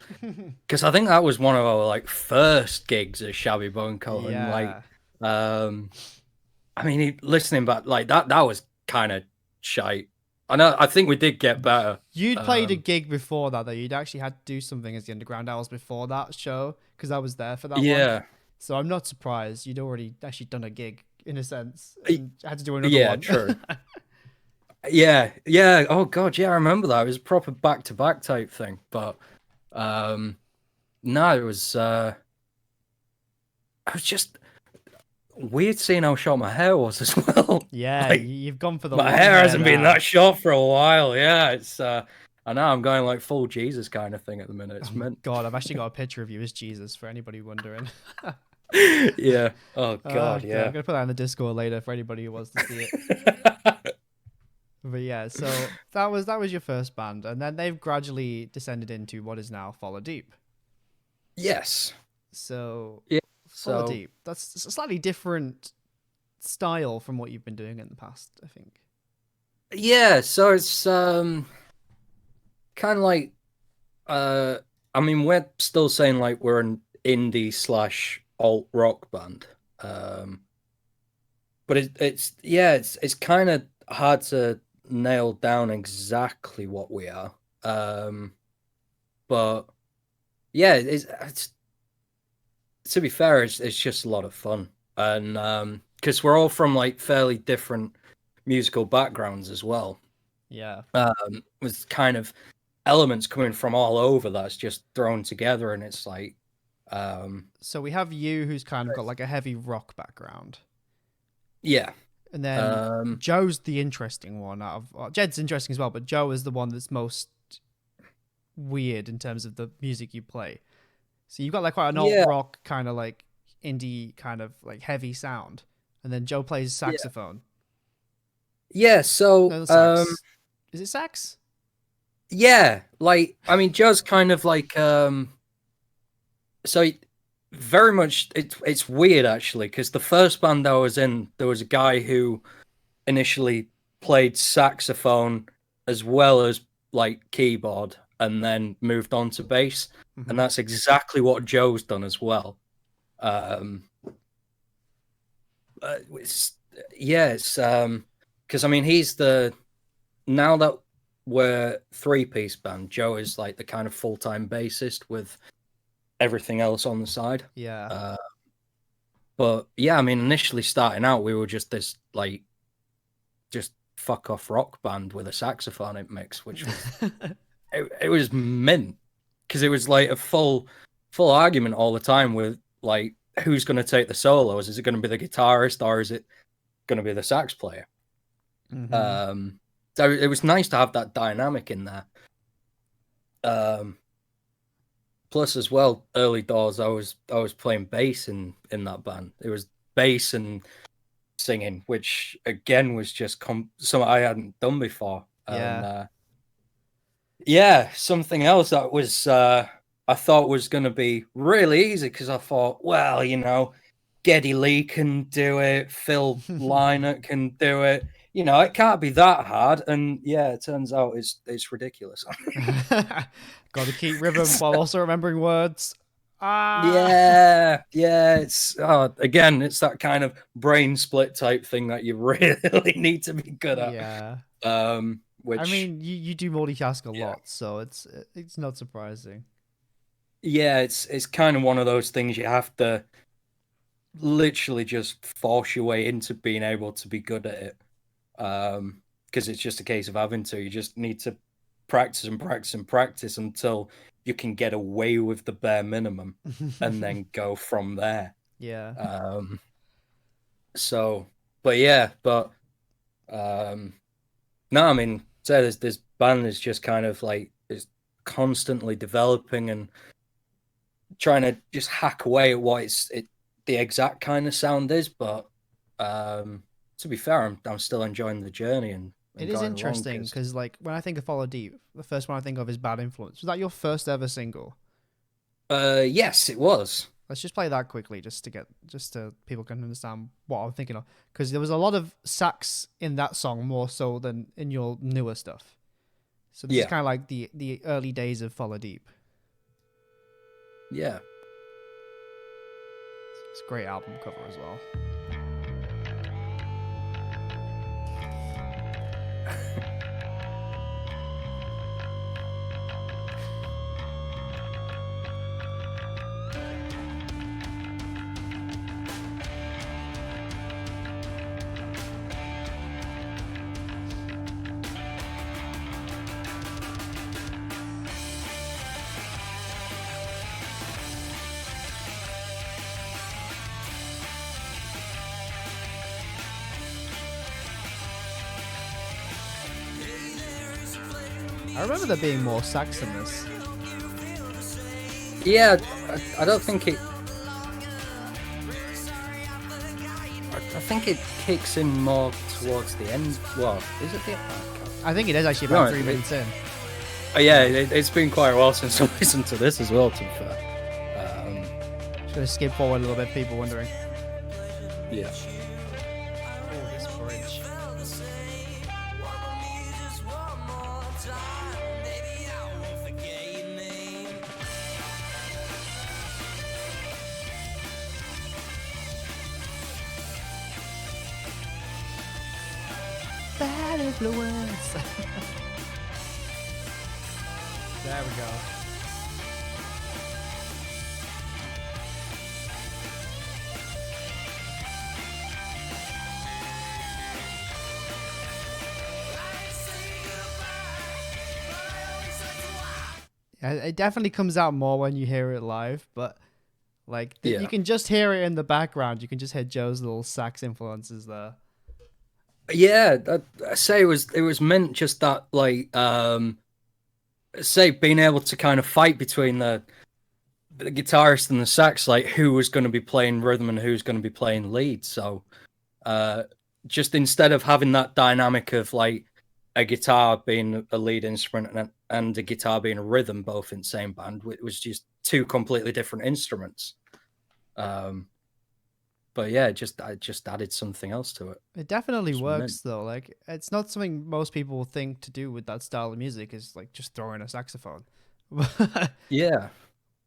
because I think that was one of our like first gigs at Shabby Bunko, and like, I mean, listening back like that was kind of shite. I think we did get better. You'd played a gig before that, though. You'd actually had to do something as the Underground Owls before that show, because I was there for that one. So I'm not surprised. You'd already actually done a gig, in a sense, and had to do another one. Yeah, true. Yeah. Oh, God, yeah, I remember that. It was a proper back-to-back type thing. But, no, it was just weird seeing how short my hair was as well. Yeah, like, you've gone for the my hair hasn't been that short for a while. Yeah, it's I know I'm going like full Jesus kind of thing at the minute. It's meant. God, I've actually got a picture of you as Jesus for anybody wondering. Yeah. Oh God. I'm Yeah. gonna put that in the Discord later for anybody who wants to see it. But yeah, so that was your first band, and then they've gradually descended into what is now Follow Deep. Yes. So Yeah. Follow So Deep. That's a slightly different style from what you've been doing in the past, I think. yeah. So it's kind of like I mean, we're still saying like we're an indie / alt rock band. But it's kind of hard to nail down exactly what we are. But yeah, it's to be fair, it's just a lot of fun, and because we're all from like fairly different musical backgrounds as well. Yeah. With kind of elements coming from all over that's just thrown together, and it's like, So we have you, who's kind of got like a heavy rock background. yeah. And then Joe's the interesting one out of Jed's interesting as well, but Joe is the one that's most weird in terms of the music you play. So you've got like quite an alt rock kind of like indie kind of like heavy sound, and then Joe plays saxophone. Yeah. So No, sax. Is it sax? yeah, like I mean, Joe's kind of like so very much it's weird actually, because the first band I was in, there was a guy who initially played saxophone as well as like keyboard, and then moved on to bass, and that's exactly what Joe's done as well. It's because I mean he's the now that we're 3-piece band, Joe is like the kind of full-time bassist with everything else on the side. Yeah. But yeah, I mean, initially starting out, we were just this like just fuck off rock band with a saxophone in mix, which was it was mint, because it was like a full argument all the time with like who's going to take the solos. Is it going to be the guitarist, or is it going to be the sax player? So it was nice to have that dynamic in there. Plus, as well, early doors, I was playing bass in that band. It was bass and singing, which again was just something I hadn't done before. Yeah. And something else that was I thought was going to be really easy, because I thought, well, you know, Geddy Lee can do it, Phil Lynott can do it. You know, it can't be that hard. And yeah, it turns out it's ridiculous. Got to keep rhythm while also remembering words. Yeah. It's again, it's that kind of brain split type thing that you really need to be good at. Yeah. Which I mean, you do multitask a lot, so it's not surprising. Yeah, it's kind of one of those things you have to literally just force your way into being able to be good at it. Because it's just a case of having to. You just need to practice and practice and practice until you can get away with the bare minimum, and then go from there. Yeah. So, but no, I mean, so this band is just kind of like is constantly developing and trying to just hack away at what the exact kind of sound is. But to be fair, I'm still enjoying the journey, and it is interesting because like when I think of Follow Deep, the first one I think of is Bad Influence. Was that your first ever single? Yes, it was. Let's just play that quickly, just so people can understand what I'm thinking of, because there was a lot of sax in that song, more so than in your newer stuff. So this is kind of like the early days of Follow Deep. Yeah, it's a great album cover as well. I remember there being more sax in this. Yeah, I don't think it. I think it kicks in more towards the end. Well, is it the? I think it is actually about No, 3 minutes in. Yeah, it's been quite a while since I listened to this as well. To be fair. Just gonna skip forward a little bit. People wondering. Yeah. Oh, this bridge. Bad influence. There we go. Yeah, it definitely comes out more when you hear it live, but like you can just hear it in the background. You can just hear Joe's little sax influences there. Yeah, I say it was meant just that, like, say being able to kind of fight between the guitarist and the sax, like who was going to be playing rhythm and who's going to be playing lead. So, just instead of having that dynamic of like a guitar being a lead instrument and a guitar being a rhythm, both in the same band, it was just two completely different instruments. But yeah, I just added something else to it. It definitely works though. Like it's not something most people think to do with that style of music is like just throwing a saxophone. Yeah.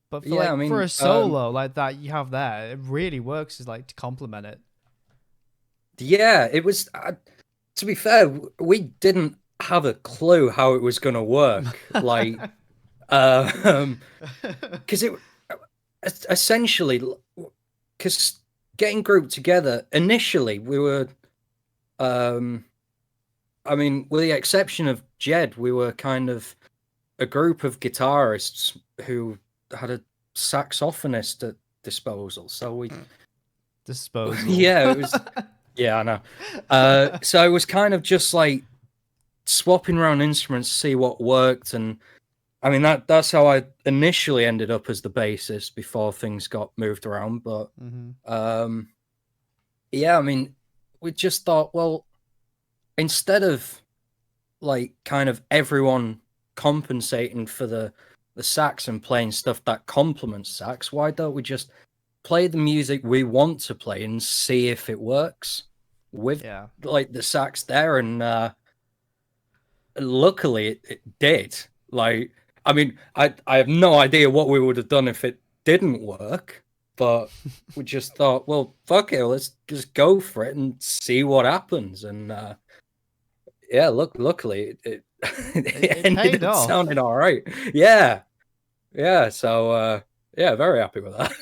But for for a solo like that you have there, it really works is like to complement it. Yeah, it was. To be fair, we didn't have a clue how it was going to work. Like, because it essentially, because getting grouped together initially, we were, I mean, with the exception of Jed, we were kind of a group of guitarists who had a saxophonist at disposal. So we disposal. Yeah, it was. Yeah, I know. So it was kind of just like swapping around instruments to see what worked, and I mean that's how I initially ended up as the bassist before things got moved around. But yeah, I mean, we just thought, well, instead of like kind of everyone compensating for the sax and playing stuff that complements sax, why don't we just play the music we want to play and see if it works with like the sax there? And luckily it did. Like, I mean, I have no idea what we would have done if it didn't work, but we just thought, well, fuck it, let's just go for it and see what happens. And yeah, luckily it ended up sounding all right. Yeah. So yeah, very happy with that.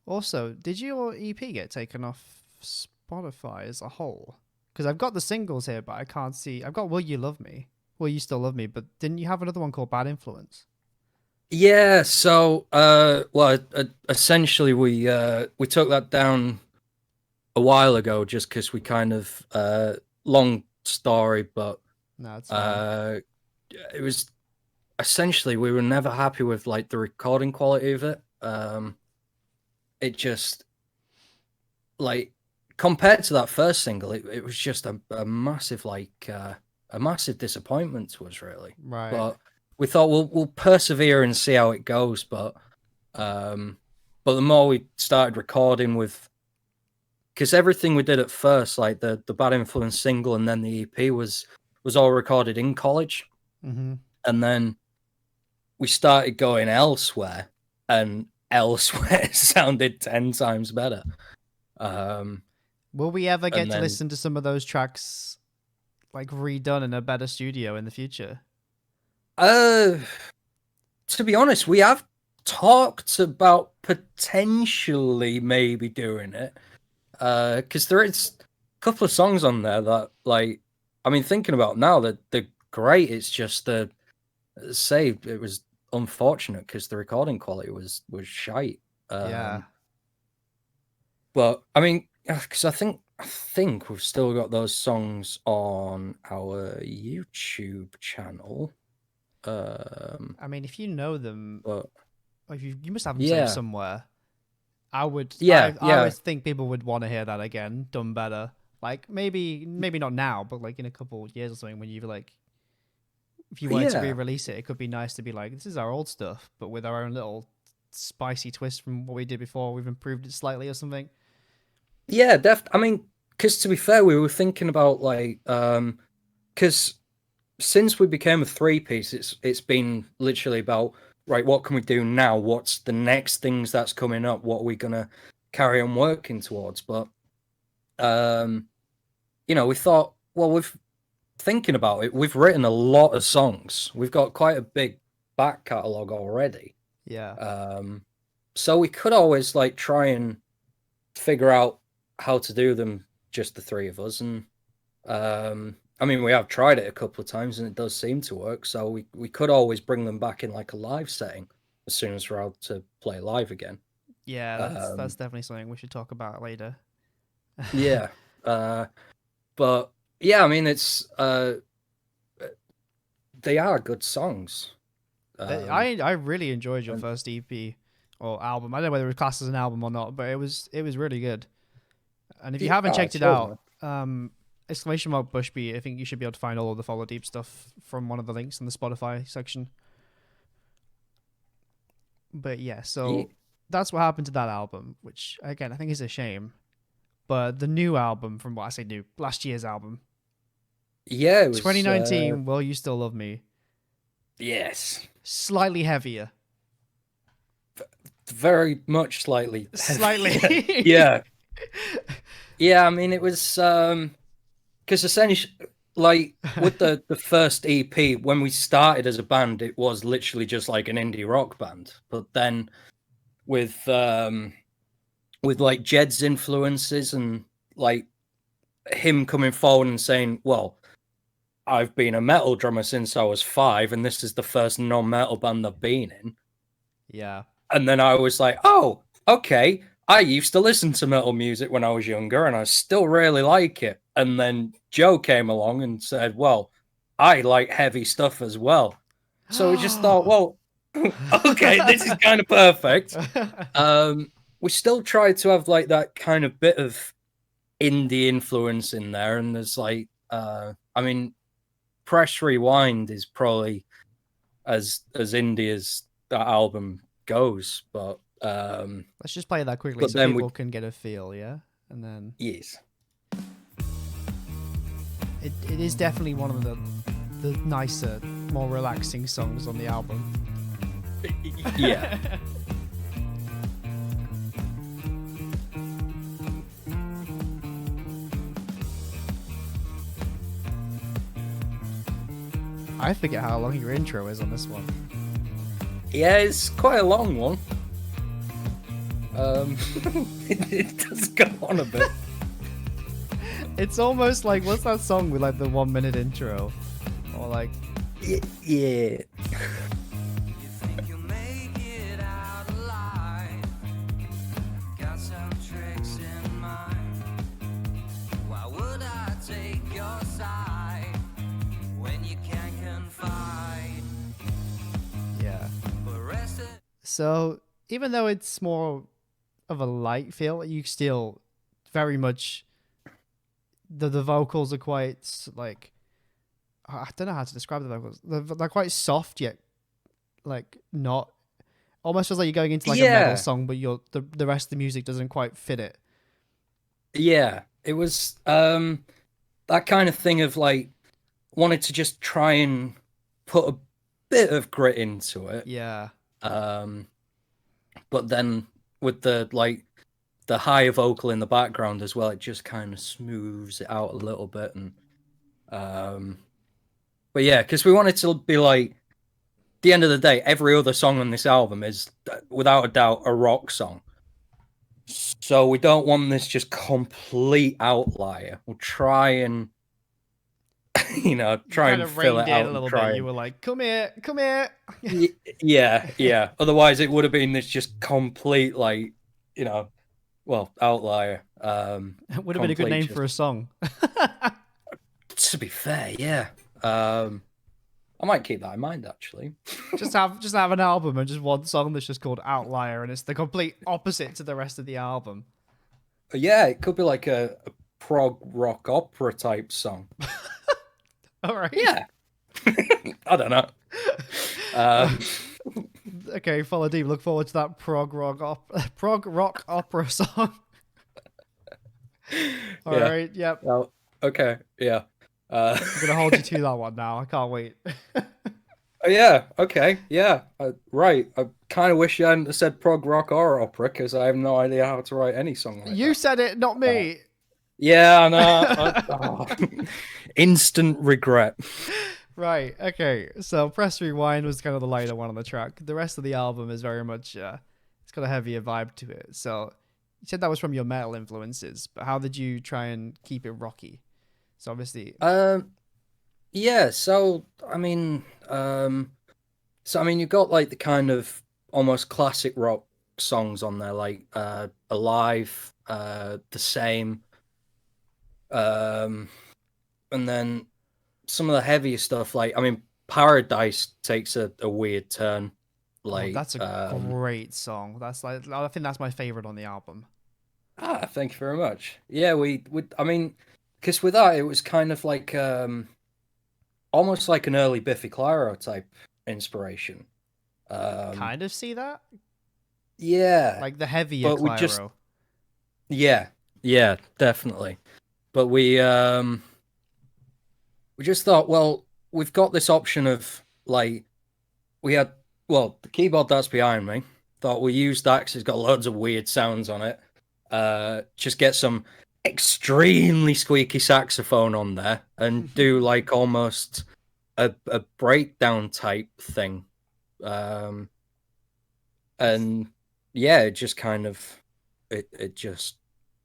Also, did your EP get taken off Spotify as a whole? Because I've got the singles here, but I can't see. I've got Will You Love Me? Will You Still Love Me? But didn't you have another one called Bad Influence? Yeah, so well, essentially we took that down a while ago just because we kind of long story, but no, it's fine. It was essentially we were never happy with like the recording quality of it. It just, like, compared to that first single, it was just a massive like a massive disappointment to us, really. Right. But we thought we'll persevere and see how it goes. But the more we started recording with, because everything we did at first, like the Bad Influence single and then the EP was all recorded in college, and then we started going elsewhere, and elsewhere sounded 10 times better. Will we ever get to listen to some of those tracks like redone in a better studio in the future? To be honest, we have talked about potentially maybe doing it, because there is a couple of songs on there that, like, I mean, thinking about now, that they're great. It's just say it was unfortunate because the recording quality was shite. Yeah. But I mean, because I think we've still got those songs on our YouTube channel. I mean, if you know them, But or if you must have them saved yeah, somewhere. I would, yeah, I yeah, would think people would want to hear that again, done better. Like maybe not now, but like in a couple of years or something, when you've like, if you wanted to yeah, re-release it, it could be nice to be like, this is our old stuff, but with our own little spicy twist from what we did before. We've improved it slightly or something. yeah. I mean, because to be fair, we were thinking about like, because since we became a three-piece, it's been literally about, right, what can we do now? What's the next things that's coming up? What are we gonna carry on working towards? But we thought, well, we've thinking about it, we've written a lot of songs. We've got quite a big back catalogue already. Yeah. So we could always like try and figure out how to do them, just the three of us. And I mean, we have tried it a couple of times and it does seem to work. So we could always bring them back in like a live setting as soon as we're able to play live again. Yeah, that's definitely something we should talk about later. Yeah. But yeah, I mean, it's they are good songs. I really enjoyed your first EP or album. I don't know whether it was classed as an album or not, but it was really good. And if you haven't checked it out, exclamation mark Bushby, I think you should be able to find all of the Follow Deep stuff from one of the links in the Spotify section. But yeah, so that's what happened to that album, which again I think is a shame. But the new album, from what I say new, last year's album. Yeah, it was 2019, Will You Still Love Me? Yes. Slightly heavier. Very much slightly. Slightly. Yeah. Yeah, I mean, it was because essentially, like with the first EP, when we started as a band, it was literally just like an indie rock band. But then with like Jed's influences and like him coming forward and saying, well, I've been a metal drummer since I was 5, and this is the first non-metal band I've been in. Yeah. And then I was like, oh, okay. I used to listen to metal music when I was younger, and I still really like it. And then Joe came along and said, well, I like heavy stuff as well. So we just thought, well, okay, this is kind of perfect. We still tried to have like that kind of bit of indie influence in there. And there's like, I mean, Press Rewind is probably as indie as that album goes, but let's just play that quickly so people can get a feel, yeah? And then yes, it is definitely one of the nicer, more relaxing songs on the album. Yeah. I forget how long your intro is on this one. Yeah, it's quite a long one. It does go on a bit. It's almost like, what's that song with like the 1 minute intro? Or like... Yeah. So even though it's more of a light feel, you still very much the vocals are quite like, I don't know how to describe the vocals. They're quite soft yet like not, almost feels like you're going into like a metal song, but the rest of the music doesn't quite fit it. Yeah, it was that kind of thing of like wanted to just try and put a bit of grit into it. Yeah. But then with the like the higher vocal in the background as well, it just kind of smooths it out a little bit. And but yeah, because we wanted to be like, at the end of the day, every other song on this album is without a doubt a rock song. So we don't want this just complete outlier. We'll try and try and fill it out a little bit. You were like, come here. Yeah. Otherwise, it would have been this just complete, like, outlier. It would have been a good name for a song. To be fair, yeah. I I might keep that in mind, actually. Just have an album and just one song that's just called Outlier, and it's the complete opposite to the rest of the album. Yeah, it could be like a prog rock opera type song. All right. Yeah. I don't know. Okay, follow deep. Look forward to that prog rock opera song. All right. Yep. Well, okay. Yeah. I'm gonna hold you to that one now. I can't wait. Yeah. Okay. Yeah. Right. I kind of wish you hadn't have said prog rock or opera because I have no idea how to write any song like You that. said it, not me. Yeah. I know. Instant regret. Right. Okay. So Press Rewind was kind of the lighter one on the track. The rest of the album is very much it's got a heavier vibe to it. So you said that was from your metal influences, but how did you try and keep it rocky? So obviously, yeah. So I mean, you've got like the kind of almost classic rock songs on there, like Alive, The Same, and then some of the heavier stuff, like Paradise takes a weird turn. Like that's a great song. That's like, I think that's my favorite on the album. Thank you very much. Yeah, because with that it was kind of like almost like an early Biffy Clyro type inspiration. Kind of see that. Yeah, like the heavier but Clyro. Yeah, definitely. But we just thought, well, we've got this option of like the keyboard that's behind me. Thought we use that because it's got loads of weird sounds on it. Just get some extremely squeaky saxophone on there and do like almost a breakdown type thing. And yeah, it just kind of it just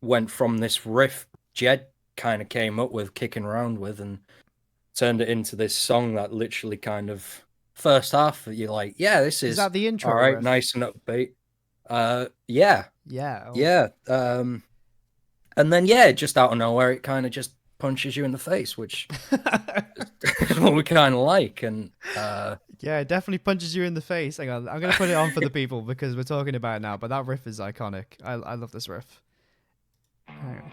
went from this riff Jed kind of came up with, kicking around with, and turned it into this song that literally kind of first half you're like, yeah, this is that the intro all right, riff? nice and upbeat. Yeah. And then just out of nowhere it kind of just punches you in the face, which is what we kind of like. And yeah, it definitely punches you in the face. Hang on, I'm gonna put it on for the people because we're talking about it now, but that riff is iconic. I love this riff. Hang on.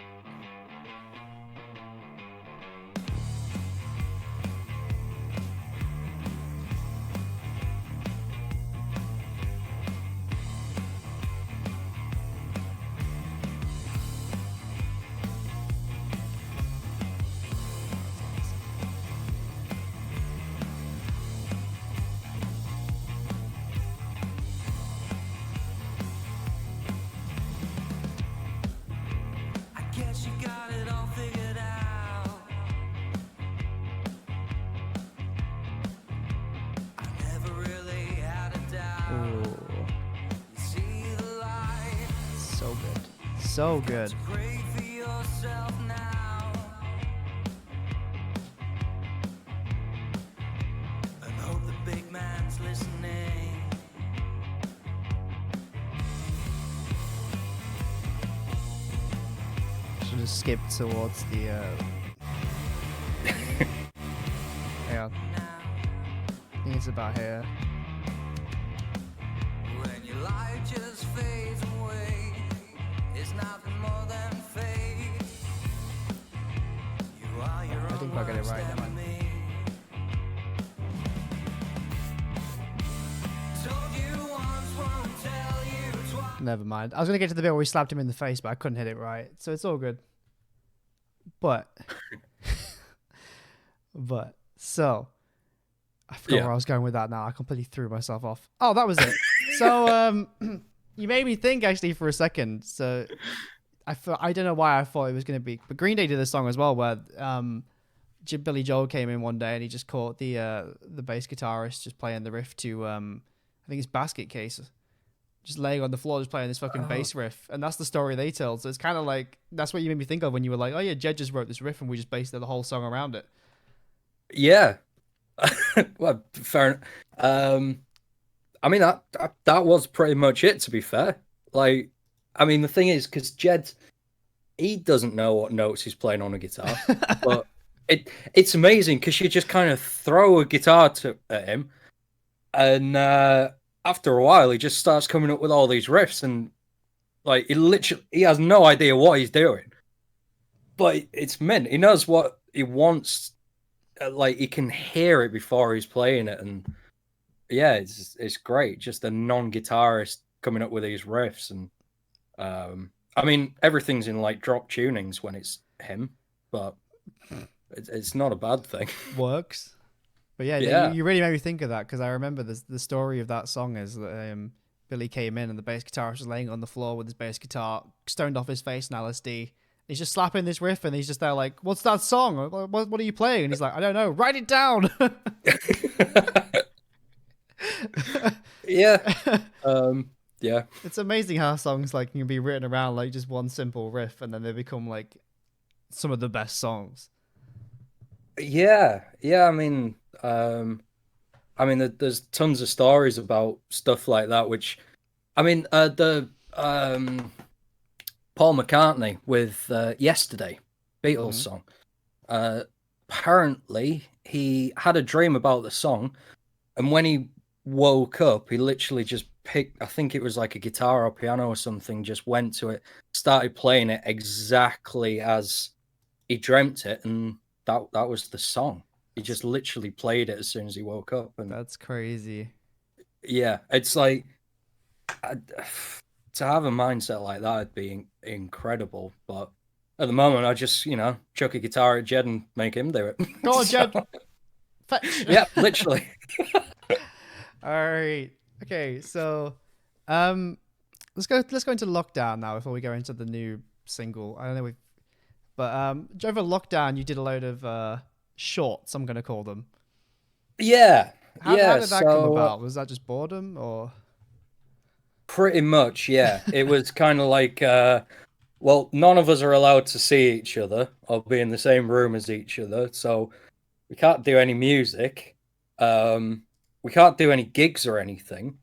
So good. Should just skip towards the yeah. I think it's about here. When your life just fades away, it's nothing more than fate. I think I got it right. Never mind. I was gonna get to the bit where we slapped him in the face, but I couldn't hit it right, so it's all good. But so I forgot where I was going with that now. I completely threw myself off. Oh, that was it. So you made me think actually for a second. So I don't know why I thought it was going to be, but Green Day did a song as well where Billy Joel came in one day and he just caught the bass guitarist just playing the riff to I think it's Basket Case, just laying on the floor just playing this fucking bass riff, and that's the story they tell. So it's kind of like that's what you made me think of when you were like, oh yeah, Jed just wrote this riff and we just based the whole song around it. Yeah. Well, fair enough. I mean, that was pretty much it, to be fair. Like, I mean, the thing is, because Jed, he doesn't know what notes he's playing on a guitar, but it's amazing because you just kind of throw a guitar at him, and after a while, he just starts coming up with all these riffs, and like he has no idea what he's doing, but it's mint. He knows what he wants. Like he can hear it before he's playing it, and yeah, it's great. Just a non-guitarist coming up with these riffs, and I mean everything's in like drop tunings when it's him, but it's not a bad thing. Works. But yeah, Yeah. you really made me think of that because I remember the story of that song is that Billy came in and the bass guitarist was laying on the floor with his bass guitar stoned off his face in LSD. He's just slapping this riff and he's just there like, "What's that song? What are you playing?" And he's like, "I don't know. Write it down." Yeah. Yeah. It's amazing how songs like can be written around like just one simple riff and then they become like some of the best songs. Yeah. I mean, there's tons of stories about stuff like that. Which, I mean, the Paul McCartney with "Yesterday," Beatles song. Apparently, he had a dream about the song, and when he woke up, he literally just picked. I think it was like a guitar or piano or something. Just went to it, started playing it exactly as he dreamt it, and that was the song. He just literally played it as soon as he woke up, and That's crazy. yeah, it's like to have a mindset like that would be incredible. But at the moment, I just chuck a guitar at Jed and make him do it. Go on, Jed. Fetch. Yeah, literally. All right. Okay, so let's go into lockdown now before we go into the new single. I don't know but over lockdown you did a load of shorts, I'm gonna call them. Yeah. How did that come about? Was that just boredom or? Pretty much, yeah. It was kind of like, well, none of us are allowed to see each other or be in the same room as each other, so we can't do any music. We can't do any gigs or anything.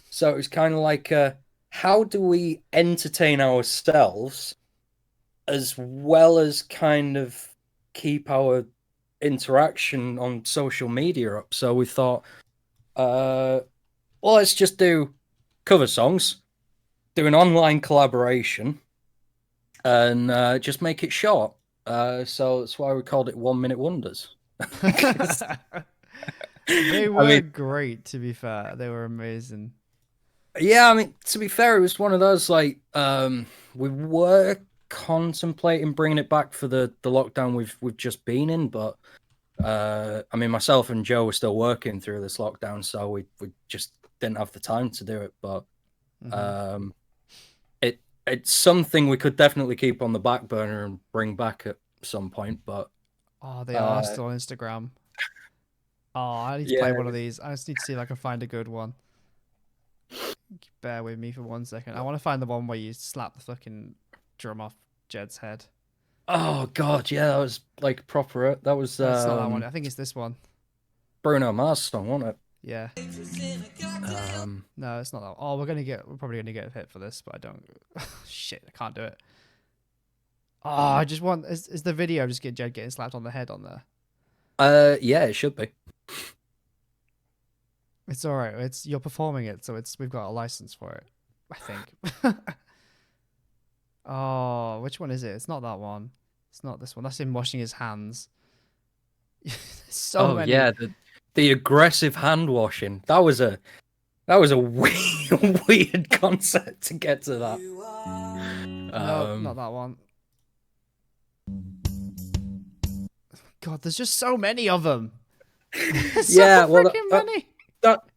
So it was kind of like, how do we entertain ourselves as well as kind of keep our interaction on social media up? So we thought, well, let's just do cover songs, do an online collaboration, and just make it short. So that's why we called it 1 Minute Wonders. They were great, to be fair. They were amazing. Yeah, I mean, to be fair, it was one of those like we were contemplating bringing it back for the lockdown we've just been in, but I mean, myself and Joe were still working through this lockdown, so we just didn't have the time to do it. But it's something we could definitely keep on the back burner and bring back at some point. But they are still on Instagram. I need to play one of these. I just need to see if I can find a good one. Bear with me for 1 second. I want to find the one where you slap the fucking drum off Jed's head. Oh god, yeah, that was like proper. That was It's not that one. I think it's this one. Bruno Mars song, wasn't it? Yeah. No, it's not that one. Oh, we're probably gonna get a hit for this, but I don't. Shit, I can't do it. I just want. Is the video just get Jed getting slapped on the head on there? Yeah, it should be. It's all right. You're performing it, so we've got a license for it, I think. Oh, which one is it? It's not that one. It's not this one. That's him washing his hands. So many. Yeah, the aggressive hand washing. That was a weird concept to get to that. No, not that one. God, there's just so many of them. Yeah, well, many.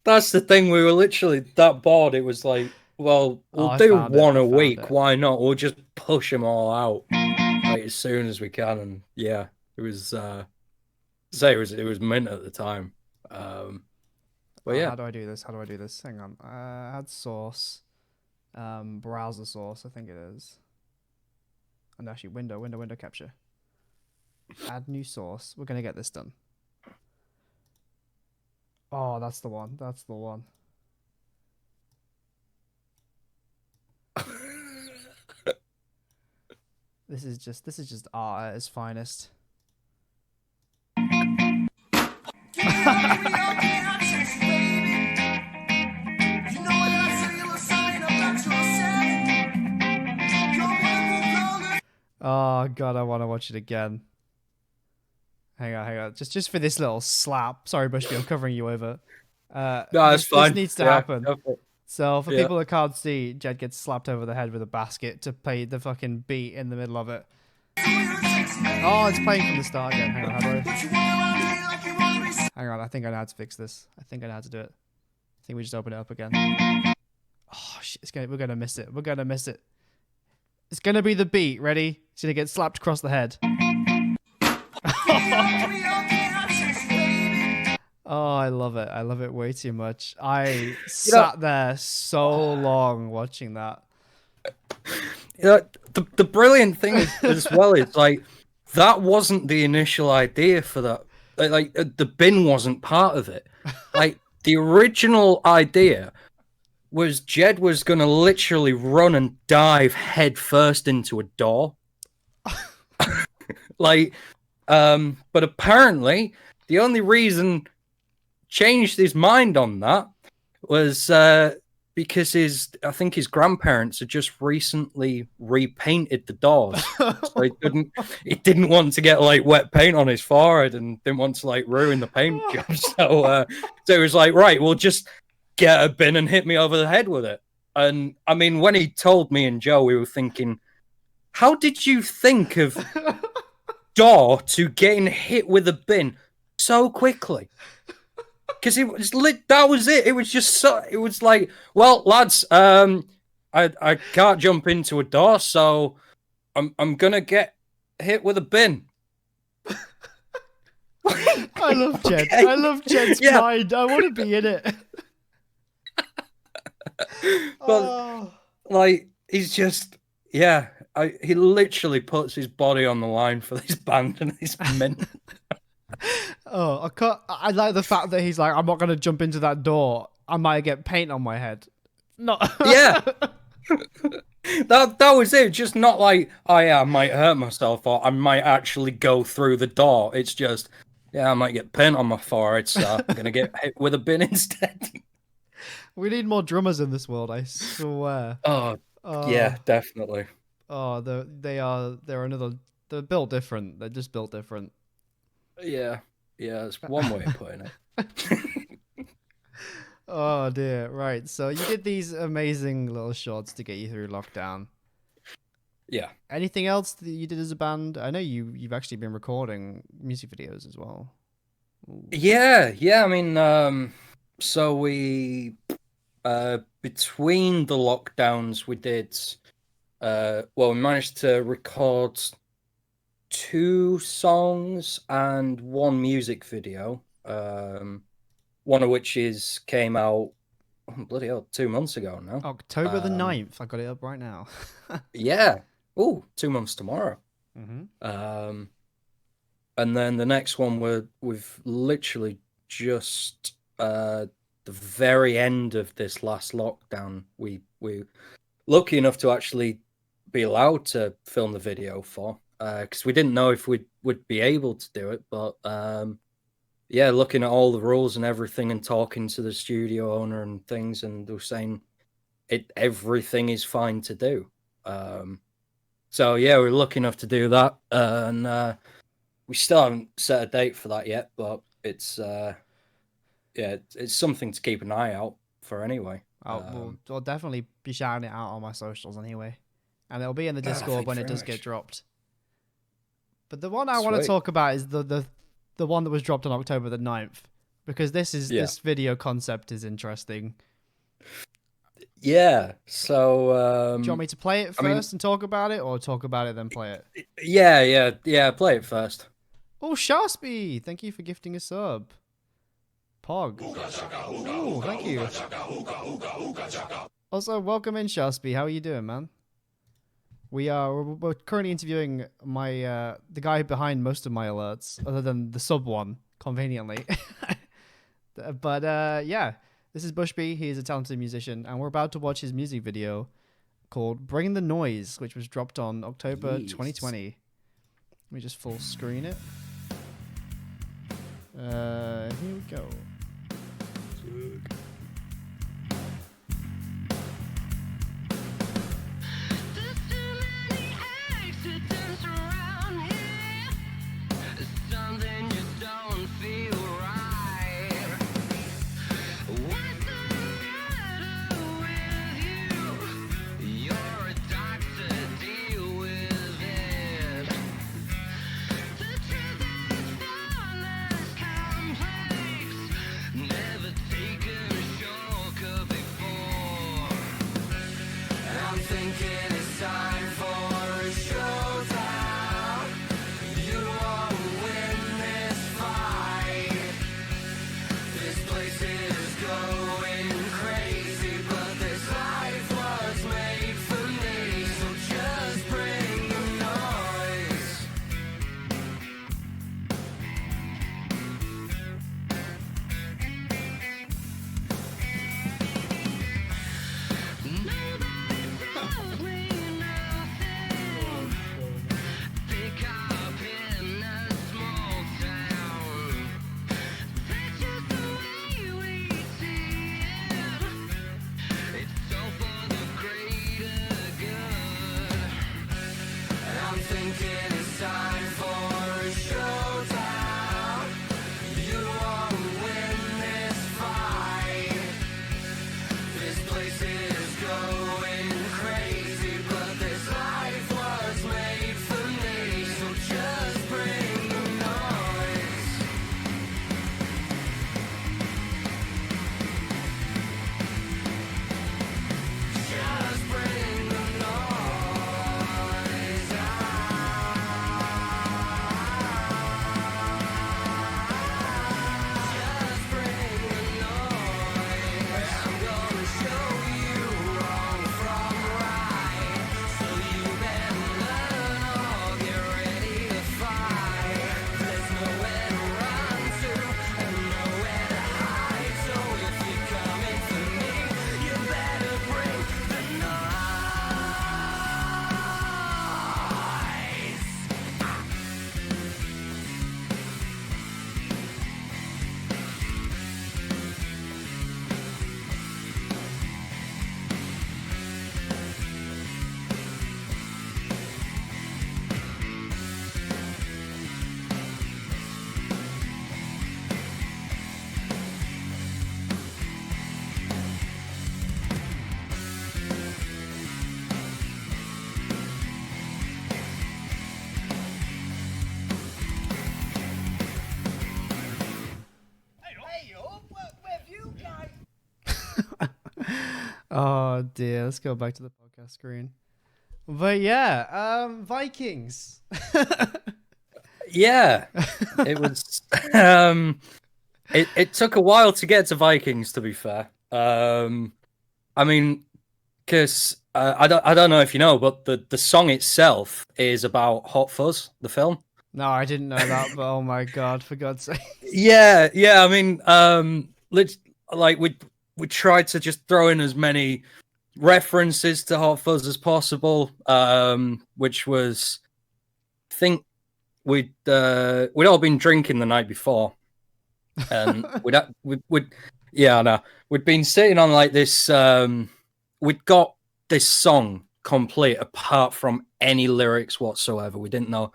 That's the thing. We were literally that bored. It was like, well, we'll do one a week. Why not? We'll just push them all out like as soon as we can. And yeah, it was. It was mint at the time. But yeah. How do I do this? Hang on. Add source. Browser source. I think it is. And actually, window capture. Add new source. We're gonna get this done. Oh, that's the one. This is just art at its finest. Oh god, I want to watch it again. Hang on. Just for this little slap. Sorry, Bushby, I'm covering you over. No, that's fine. This needs to Yeah, happen. go for it. So for Yeah. people that can't see, Jed gets slapped over the head with a basket to play the fucking beat in the middle of it. Oh, it's playing from the start again. Hang on, how do I... Hang on, I think I know how to fix this. I think I know how to do it. I think we just open it up again. Oh shit, we're gonna miss it. We're gonna miss it. It's gonna be the beat. Ready? It's gonna get slapped across the head. Oh, I love it. I love it way too much. I sat there so long watching that. The brilliant thing is, as well is like that wasn't the initial idea for that. Like the bin wasn't part of it. Like the original idea was Jed was gonna literally run and dive head first into a door. Like, but apparently the only reason changed his mind on that was because I think his grandparents had just recently repainted the doors. So he didn't want to get like wet paint on his forehead and didn't want to like ruin the paint job. So it was like, right, we'll just get a bin and hit me over the head with it. And I mean, when he told me and Joe, we were thinking, how did you think of door to getting hit with a bin so quickly? Because it was that was it. It was just so. It was like, well, lads, I can't jump into a door, so I'm gonna get hit with a bin. I love Jed. I love Jed's mind. I want to be in it. But like, he's just he literally puts his body on the line for this band and this mint. Oh, I like the fact that he's like, I'm not gonna jump into that door. I might get paint on my head. No. Yeah. That was it. Just not like, oh yeah, I might hurt myself or I might actually go through the door. It's just, yeah, I might get paint on my forehead, so I'm gonna get hit with a bin instead. We need more drummers in this world, I swear. Oh, yeah, definitely. Oh, they're built different. They're just built different. Yeah, it's one way of putting it. Oh dear, right. So you did these amazing little shorts to get you through lockdown. Yeah. Anything else that you did as a band? I know you've actually been recording music videos as well. Ooh. Yeah. I mean, so we between the lockdowns we did. We managed to record 2 songs and 1 music video. One of which came out, bloody hell, 2 months ago now. October the 9th. I got it up right now. Yeah. Oh, 2 months tomorrow. Mm-hmm. And then the next one we've literally just the very end of this last lockdown. We lucky enough to actually be allowed to film the video for, because we didn't know if we would be able to do it, but yeah, looking at all the rules and everything and talking to the studio owner and things, and they were saying everything is fine to do. So yeah, we're lucky enough to do that, and we still haven't set a date for that yet, but it's it's something to keep an eye out for anyway. We'll definitely be shouting it out on my socials anyway, and it'll be in the Discord when it does get dropped. But the one I want to talk about is the one that was dropped on October the 9th, because this video concept is interesting. Yeah, so do you want me to play it first and talk about it, or talk about it then play it? Yeah, play it first. Oh, Sharsby, thank you for gifting a sub. Pog. Oh, thank you. Also, welcome in, Sharsby. How are you doing, man? We're currently interviewing the guy behind most of my alerts, other than the sub one, conveniently. But yeah, this is Bushby. He is a talented musician, and we're about to watch his music video called "Bring the Noise," which was dropped on October 2020. Let me just full screen it. Here we go. There's too many accidents around here. Something just don't feel right. What's the matter with you? You're a doctor, deal with it. The truth is far less complex. Never taken a shortcut before. I'm thinking it's time for a showdown. You won't win this fight. This place is going crazy, but this life was made for me. So just bring the noise. Nobody tells me nothing. Pick up in a small town. That's just the way we see it. It's all for the greater good. I'm thinking it's time for a showdown. You won't win this fight. This place is going crazy, but this life was made for me. So just bring the noise. Just bring the noise. Just bring the noise. I'm gonna show you wrong from right, so you better learn or get ready to fight. There's nowhere to run to and nowhere to hide. So if you're coming for me, you better bring the noise. Oh dear, let's go back to the podcast screen. But yeah, Vikings. Yeah, it was. It took a while to get to Vikings, to be fair. I mean, because I don't know if you know, but the song itself is about Hot Fuzz, the film. No, I didn't know that, but oh my god, for God's sake. Yeah. I mean, like we tried to just throw in as many references to Hot Fuzz as possible, which was, I think we'd all been drinking the night before, and we'd been sitting on like this. We'd got this song complete apart from any lyrics whatsoever. We didn't know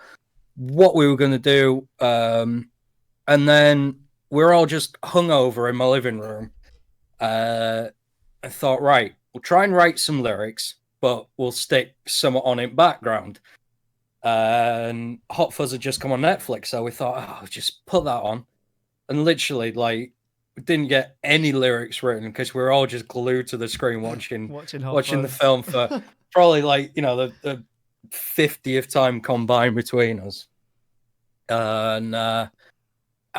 what we were going to do, and then we were all just hungover in my living room. I thought, right, we'll try and write some lyrics, but we'll stick some on in background. And Hot Fuzz had just come on Netflix, so we thought, oh, just put that on. And literally, like, we didn't get any lyrics written because we were all just glued to the screen watching the film for probably like, the 50th time combined between us. And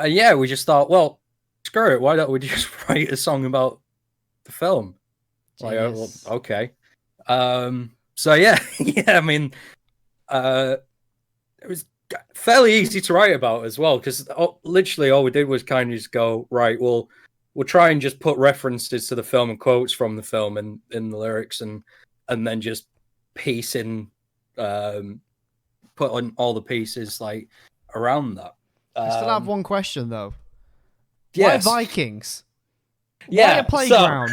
yeah, we just thought, well, screw it, why don't we just write a song about the film? Like, well, okay. So yeah, I mean, it was fairly easy to write about as well, because literally all we did was kind of just go, right, we'll try and just put references to the film and quotes from the film in the lyrics, and then just piece in, put on all the pieces like around that. I still have one question though. Yes. Why Vikings? Yeah. Why a playground?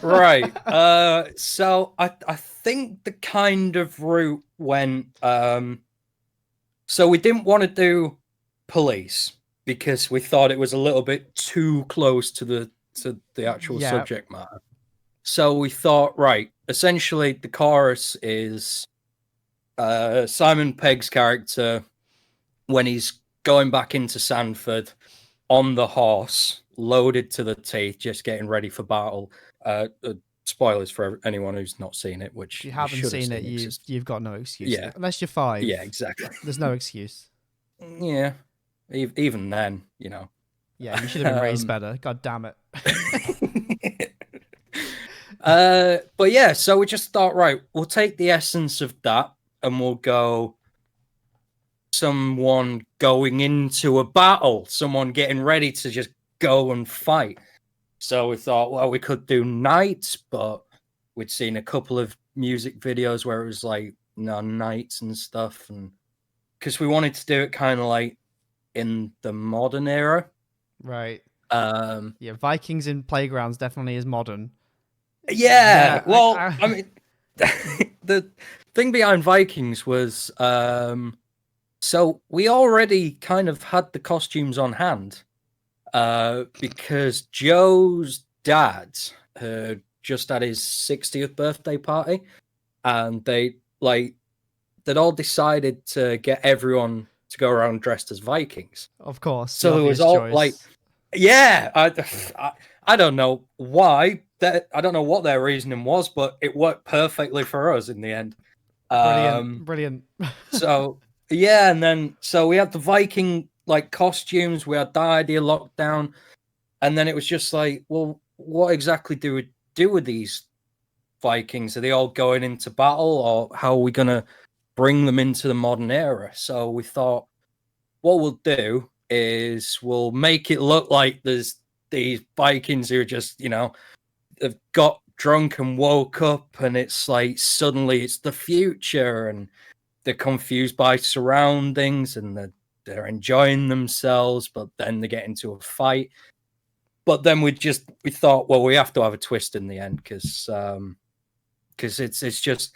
Right. So I think the kind of route went. So we didn't want to do police because we thought it was a little bit too close to the actual Yeah. subject matter. So we thought, right, essentially the chorus is Simon Pegg's character when he's going back into Sandford on the horse, loaded to the teeth, just getting ready for battle. Spoilers for anyone who's not seen it, which If you haven't should have seen it, because you've got no excuse. Yeah. Unless you're 5. yeah, exactly. There's no excuse. Yeah, even then, you know. Yeah, you should have been raised better. God damn it. But yeah, so we just thought, right, we'll take the essence of that and we'll go someone going into a battle, someone getting ready to just go and fight. So we thought, well, we could do knights, but we'd seen a couple of music videos where it was like, knights and stuff, and because we wanted to do it kind of like in the modern era. Right. Yeah, Vikings in playgrounds definitely is modern. Yeah, well, I mean, the thing behind Vikings was, so we already kind of had the costumes on hand, because Joe's dad had just had his 60th birthday party, and they'd all decided to get everyone to go around dressed as Vikings. Of course. So it was all choice. like, yeah, I don't know why. I don't know what their reasoning was, but it worked perfectly for us in the end. Brilliant. So yeah, and then so we had the Viking like costumes, we had the idea locked down, and then it was just like, well, what exactly do we do with these Vikings? Are they all going into battle, or how are we gonna bring them into the modern era? So we thought, what we'll do is we'll make it look like there's these Vikings who are just, have got drunk and woke up, and it's like suddenly it's the future, and they're confused by surroundings, and they're enjoying themselves, but then they get into a fight. But then we thought, well, we have to have a twist in the end, because it's just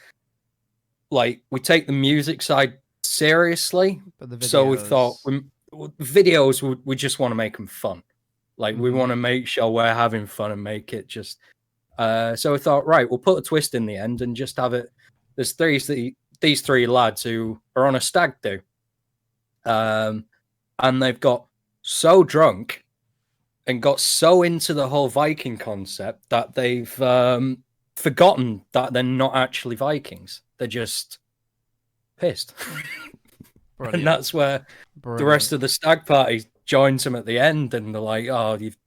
like we take the music side seriously, But so we thought videos we just want to make them fun. Like, we want to make sure we're having fun and make it just. So we thought, right, we'll put a twist in the end and just have it. There's these 3 lads who are on a stag do, and they've got so drunk and got so into the whole Viking concept that they've forgotten that they're not actually Vikings. They're just pissed. And that's where the rest of the stag party joins them at the end, and they're like, oh, you've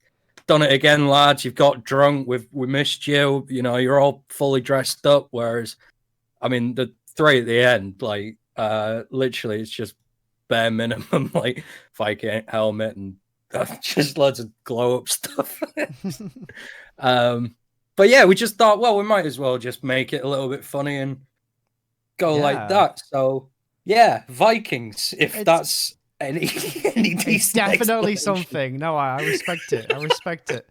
done it again, lads. You've got drunk. We missed you. You're all fully dressed up. Whereas, I mean, the 3 at the end, like, literally, it's just bare minimum, like, Viking helmet and just loads of glow up stuff. But yeah, we just thought, well, we might as well just make it a little bit funny and go like that. So yeah, Vikings, if that's any decent. It's definitely something. No, I respect it. I respect it.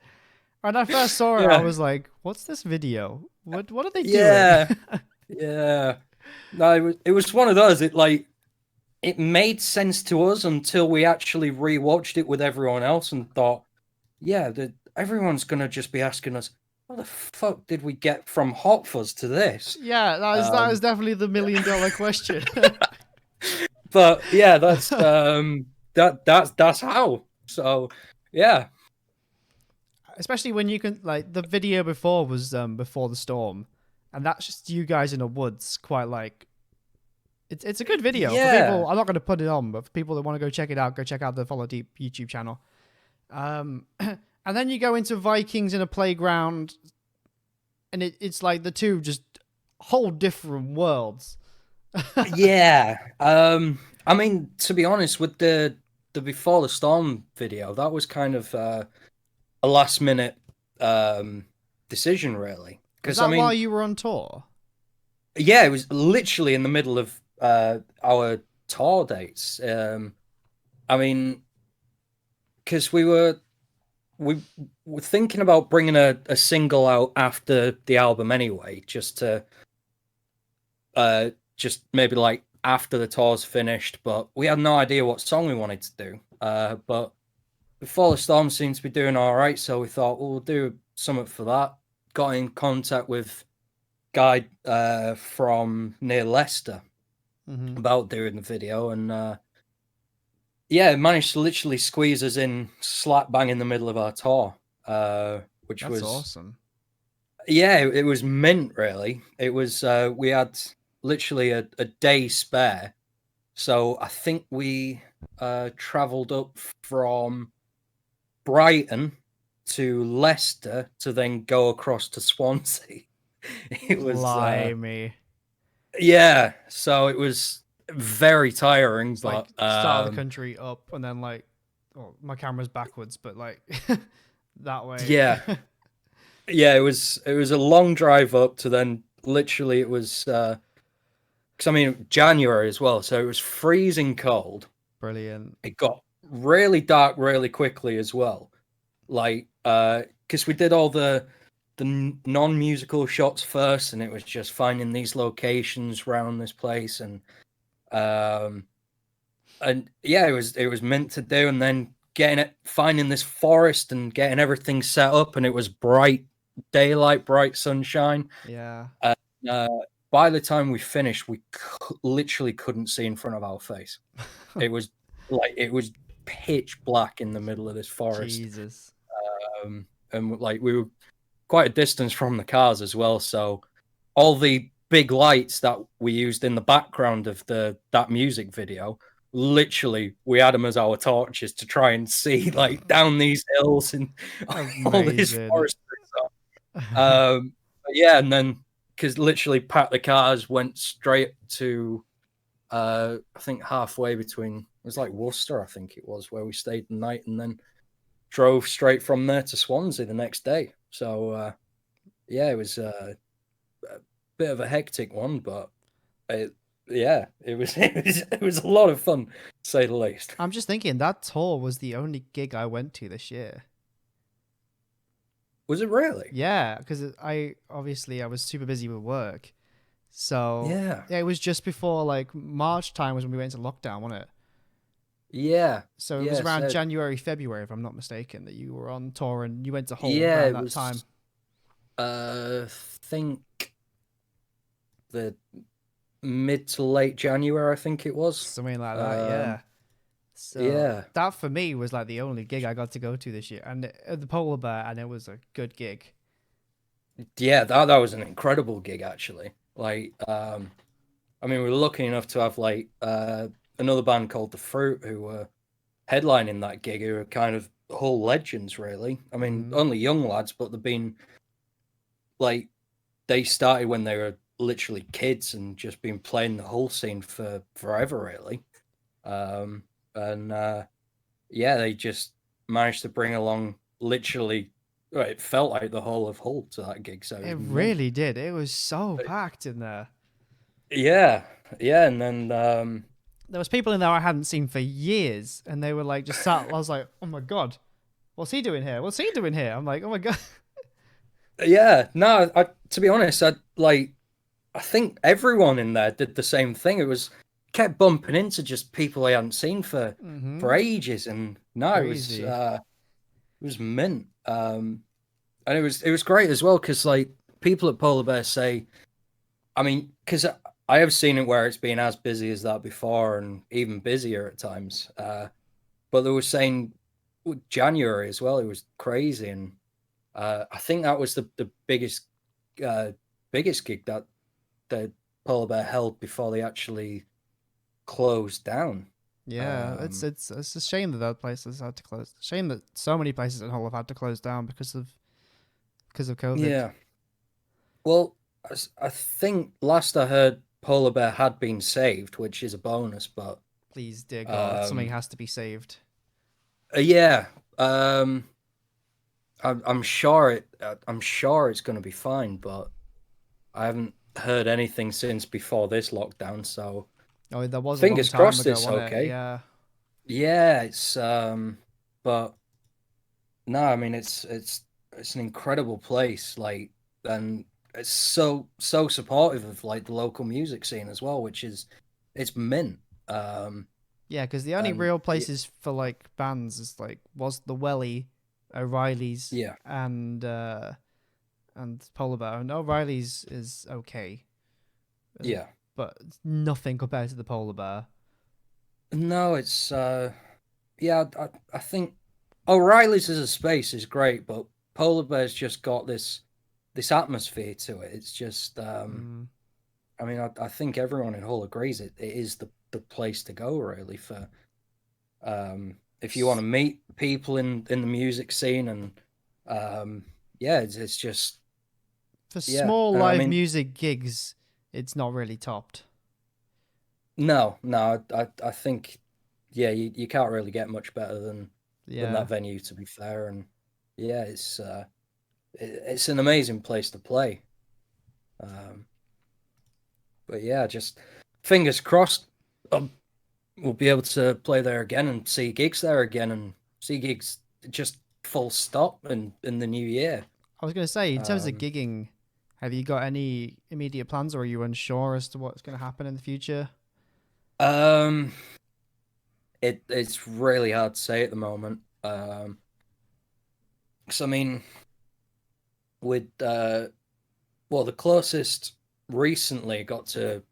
When I first saw it, I was like, "What's this video? What are they doing?" Yeah. No, it was one of those. It made sense to us until we actually rewatched it with everyone else and thought, yeah, everyone's gonna just be asking us, what the fuck did we get from Hot Fuzz to this? Yeah, that is definitely the $1 million question. But yeah, that's that's how. So yeah. Especially when you can, like, the video before was before the storm, and that's just you guys in the woods, quite like. It's a good video. Yeah. For people, I'm not going to put it on, but for people that want to go check it out, go check out the Follow Deep YouTube channel. And then you go into Vikings in a playground, and it's like the two just whole different worlds. Yeah. I mean, to be honest, with the Before the Storm video, that was kind of a last minute decision, really. Is that while you were on tour? Yeah, it was literally in the middle of our tour dates. I mean, because we were thinking about bringing a single out after the album anyway, just to just maybe like after the tour's finished, but we had no idea what song we wanted to do. But Before the Storm seems to be doing all right, so we thought, well, we'll do something for that. Got in contact with guy from near Leicester about doing the video, and yeah, managed to literally squeeze us in slap bang in the middle of our tour, which That's was awesome. Yeah, it was mint, really. It was we had literally a day spare, so I think we travelled up from Brighton to Leicester to then go across to Swansea. It was Blimey. yeah, so it was very tiring, It's but like start of the country up and then like, oh, my camera's backwards, but like that way. yeah. Yeah, it was a long drive up to then literally it was because I mean January as well, so it was freezing cold. Brilliant. It got really dark really quickly as well, like because we did all the non-musical shots first, and it was just finding these locations around this place, and yeah, it was meant to do, and then finding this forest and getting everything set up, and it was bright daylight, bright sunshine. Yeah. By the time we finished, we literally couldn't see in front of our face. It was pitch black in the middle of this forest. Jesus. And like we were quite a distance from the cars as well, so all the big lights that we used in the background of that music video, literally we had them as our torches to try and see like down these hills and all this forest. Yeah, and then because literally packed the cars, went straight to I think halfway between, it was like Worcester, I think it was, where we stayed the night, and then drove straight from there to Swansea the next day. So yeah, it was a bit of a hectic one, but it was a lot of fun, to say the least. I'm just thinking that tour was the only gig I went to this year. Was it really? Yeah, because I was super busy with work. So yeah, it was just before like March time was when we went into lockdown, wasn't it? Yeah. So it was around January, February, if I'm not mistaken, that you were on tour and you went to Hull around that time. Think the mid to late January, I think it was. Something like that, yeah. So yeah, that for me was like the only gig I got to go to this year, and the Polar Bear, and it was a good gig. Yeah, that was an incredible gig actually. Like, I mean, we were lucky enough to have like another band called The Fruit who were headlining that gig, who are kind of whole legends, really. I mean, only young lads, but they've been like, they started when they were literally kids and just been playing the whole scene for forever, really. Yeah, they just managed to bring along literally, well, it felt like the whole of Hull to that gig. So it really did. It was so packed in there. Yeah, and then there was people in there I hadn't seen for years, and they were like just sat. I was like, oh my god, what's he doing here? What's he doing here? I'm like, oh my god. Yeah, no, to be honest, I think everyone in there did the same thing. It was kept bumping into just people I hadn't seen for ages, and no, Crazy. it was mint. And it was great as well, because like people at Polar Bear say, I mean, because I have seen it where it's been as busy as that before, and even busier at times. But they were saying January as well, it was crazy, and I think that was the biggest gig that the Polar Bear held before they actually closed down. Yeah, it's a shame that place has had to close. Shame that so many places in Hull have had to close down because of COVID. Yeah. Well, I think last I heard, Polar Bear had been saved, which is a bonus. But please, dear God, something has to be saved. Yeah. I'm sure it's going to be fine, but I haven't heard anything since before this lockdown. So there was fingers a long time crossed ago, it's okay. Yeah. Yeah, it's but but no, I mean it's an incredible place, like, and it's so supportive of like the local music scene as well, which is it's mint. Um, Yeah, because the only and real places for like bands is like was the Welly, O'Reilly's, yeah, and Polar Bear. And O'Reilly's is okay, yeah. but it's nothing compared to the Polar Bear. No, it's yeah, I think O'Reilly's as a space is great, but Polar Bear's just got this atmosphere to it. It's just Mm. I mean, I think everyone in Hull agrees it is the place to go really for if you want to meet people in the music scene, and yeah, it's just For yeah. small And I live mean, music gigs, it's not really topped. no, I think yeah, you can't really get much better than Yeah. that venue, to be fair. And yeah, it's an amazing place to play. Um, but yeah, just fingers crossed, we'll be able to play there again and see gigs there again and see gigs just full stop in the new year. I was going to say, in terms of Um, gigging, have you got any immediate plans, or are you unsure as to what's going to happen in the future? um, it's really hard to say at the moment. 'Cause I mean, with well, the closest recently got to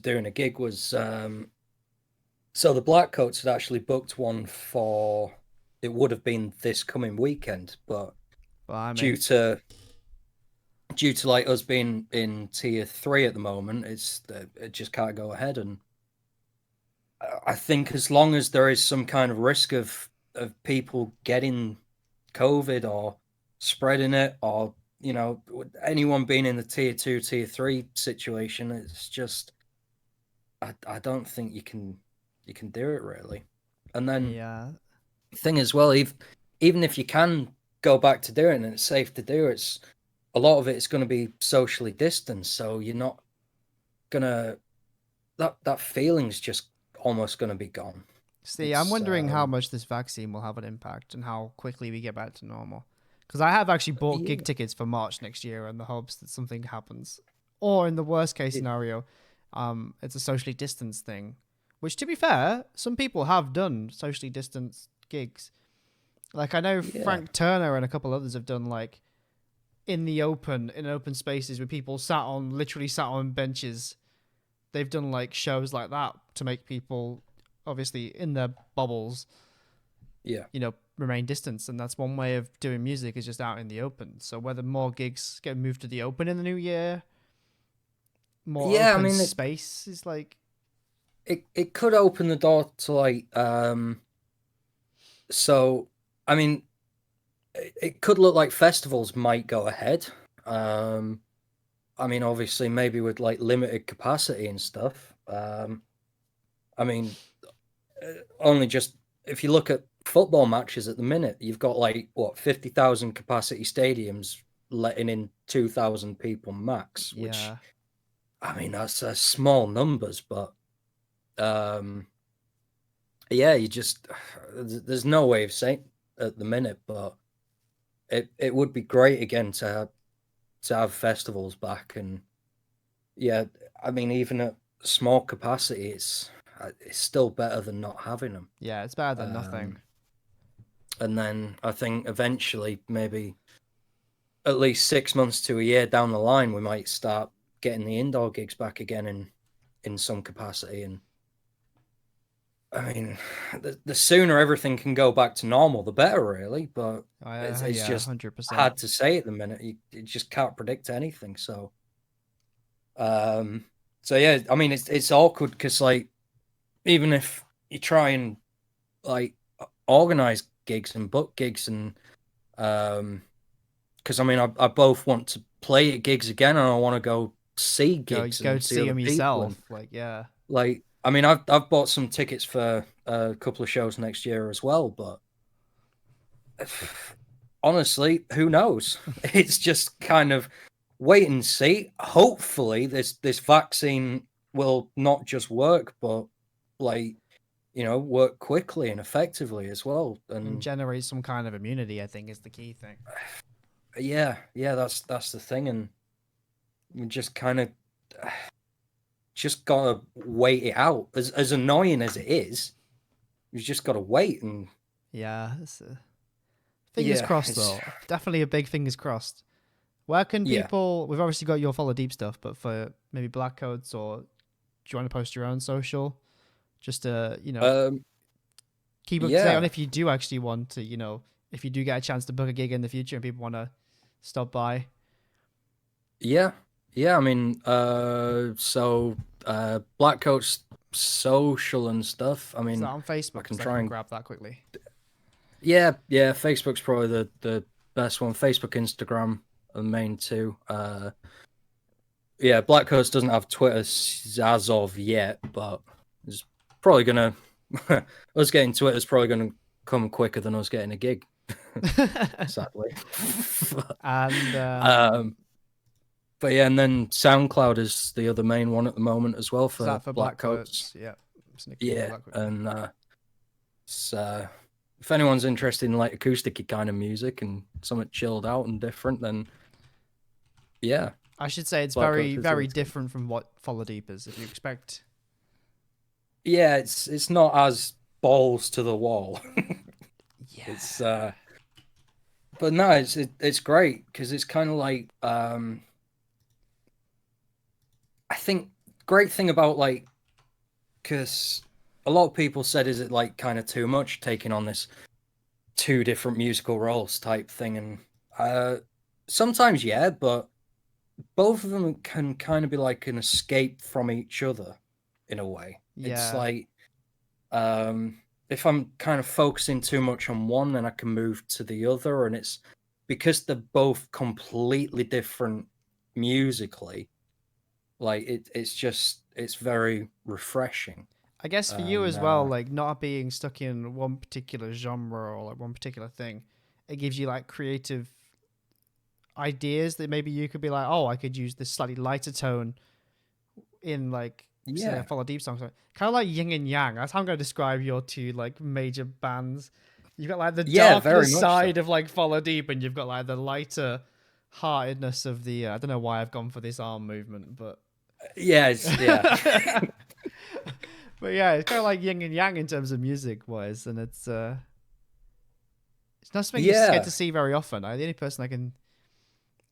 doing a gig was so the Blackcoats had actually booked one for it would have been this coming weekend, but Blimey. due to like us being in tier 3 at the moment, it just can't go ahead. And I think as long as there is some kind of risk of people getting COVID or spreading it, or anyone being in the tier 2, tier 3 situation, it's just I don't think you can do it really. And then Yeah. thing as well, even if you can go back to doing it and it's safe to do, it's a lot of it is going to be socially distanced, so you're not gonna that feeling's just almost going to be gone. See, I'm It's wondering how much this vaccine will have an impact and how quickly we get back to normal. Because I have actually bought yeah, gig tickets for March next year in the hopes that something happens. Or in the worst case it, scenario, it's a socially distanced thing. Which, to be fair, some people have done socially distanced gigs. Like, I know yeah, Frank Turner and a couple others have done, like, in open spaces where people literally sat on benches. They've done, like, shows like that to make people, obviously, in their bubbles, yeah. remain distance. And that's one way of doing music, is just out in the open. So whether more gigs get moved to the open in the new year, more Yeah, I open mean, space is like, it could open the door to like so I mean it could look like festivals might go ahead. I mean, obviously maybe with like limited capacity and stuff. I mean, only just if you look at football matches at the minute, you've got like what 50,000 capacity stadiums letting in 2,000 people max, which yeah. I mean that's small numbers, but yeah, you just there's no way of saying at the minute, but it would be great again to have festivals back. And yeah, I mean even at small capacity, it's still better than not having them. Yeah, it's better than nothing. And then I think eventually, maybe at least 6 months to a year down the line, we might start getting the indoor gigs back again in some capacity. And I mean, the sooner everything can go back to normal, the better, really. But it's Yeah, just 100%. hard to say at the minute. You just can't predict anything. So yeah, I mean, it's awkward because like even if you try and like organize gigs and book gigs and because I mean, I both want to play at gigs again and I want to go see Go gigs go and see see other them people. And yourself. Like, yeah. like, I mean, I've bought some tickets for a couple of shows next year as well, but honestly, who knows? It's just kind of wait and see. Hopefully, this vaccine will not just work, but like work quickly and effectively as well. And generate some kind of immunity, I think, is the key thing. Yeah, that's the thing, and we just kind of just gotta wait it out. As annoying as it is, you just gotta wait and. Yeah, fingers crossed though. Definitely a big fingers crossed. Where can people? We've obviously got your Follow Deep stuff, but for maybe Blackcoats, or do you want to post your own social? Just to keep up to date on if you do actually want to, if you do get a chance to book a gig in the future and people want to stop by. Yeah. I mean, Blackcoats social and stuff. I mean, is that on Facebook? I can try and grab that quickly. Yeah. Facebook's probably the best one. Facebook, Instagram are the main two. Blackcoats doesn't have Twitter as of yet, but it's probably gonna. Us getting Twitter is probably gonna come quicker than us getting a gig. Sadly. And but yeah, and then SoundCloud is the other main one at the moment as well for Blackcoats. Yeah. And if anyone's interested in like acoustic kind of music and something chilled out and different, then yeah. I should say it's very, very different from what Follow Deep is. If you expect, yeah, it's not as balls to the wall. Yeah, it's but no, it's great because it's kind of like I think great thing about like, because a lot of people said, is it like kind of too much taking on this two different musical roles type thing? And sometimes, yeah, but both of them can kind of be like an escape from each other in a way. Yeah. It's like, if I'm kind of focusing too much on one, then I can move to the other. And it's because they're both completely different musically. Like it's very refreshing. I guess for you as well, like not being stuck in one particular genre or like one particular thing, it gives you like creative ideas that maybe you could be like, oh, I could use this slightly lighter tone in like say a Follow Deep song. Kind of like yin and yang. That's how I'm going to describe your two like major bands. You've got like the darker side of like Follow Deep, and you've got like the lighter heartedness of the I don't know why I've gone for this arm movement, but yeah. But yeah, it's kind of like yin and yang in terms of music wise, and it's not something you get to see very often. The only person I can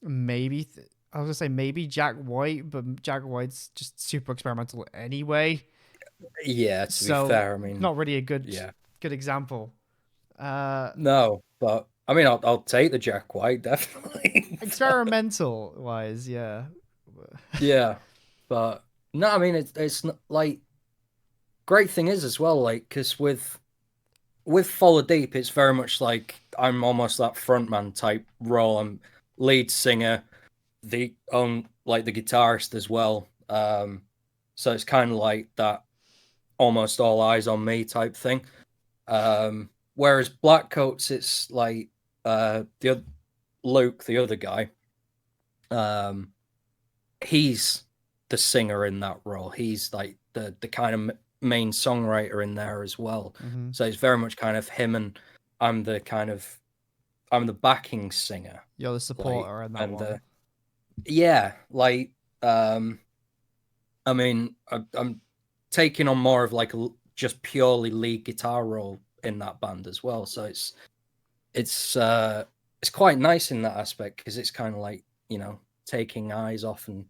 maybe I was gonna say maybe Jack White, but Jack White's just super experimental anyway. Yeah, to be fair, I mean, not really a good example. No, but I mean, I'll take the Jack White definitely. Experimental wise, yeah. Yeah, but no, I mean it's not, like, great thing is as well, like, because with Follow Deep, it's very much like I'm almost that frontman type role. I'm lead singer, the guitarist as well. So it's kind of like that almost all eyes on me type thing. Whereas Blackcoats, it's like Luke, the other guy. He's the singer in that role. He's like the kind of main songwriter in there as well. Mm-hmm. So it's very much kind of him, and I'm the backing singer. You're the supporter in that one. Yeah, like I mean, I'm taking on more of like just purely lead guitar role in that band as well. So it's quite nice in that aspect, because it's kind of like, taking eyes off and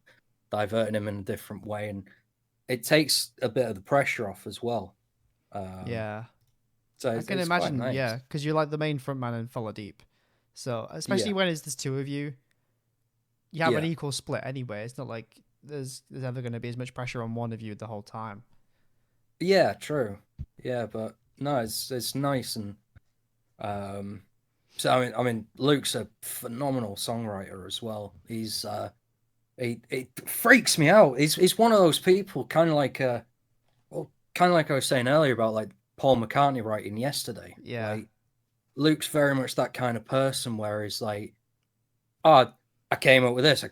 diverting him in a different way, and it takes a bit of the pressure off as well. Yeah. So I can imagine, nice. Yeah, because you're like the main frontman in Follow Deep. So especially when it's two of you, you have an equal split anyway. It's not like there's ever going to be as much pressure on one of you the whole time. Yeah, true. Yeah, but no, it's nice, and so I mean, Luke's a phenomenal songwriter as well. He's it freaks me out. He's one of those people, kind of like I was saying earlier about like Paul McCartney writing Yesterday. Yeah, like, Luke's very much that kind of person where he's like, oh, I came up with this,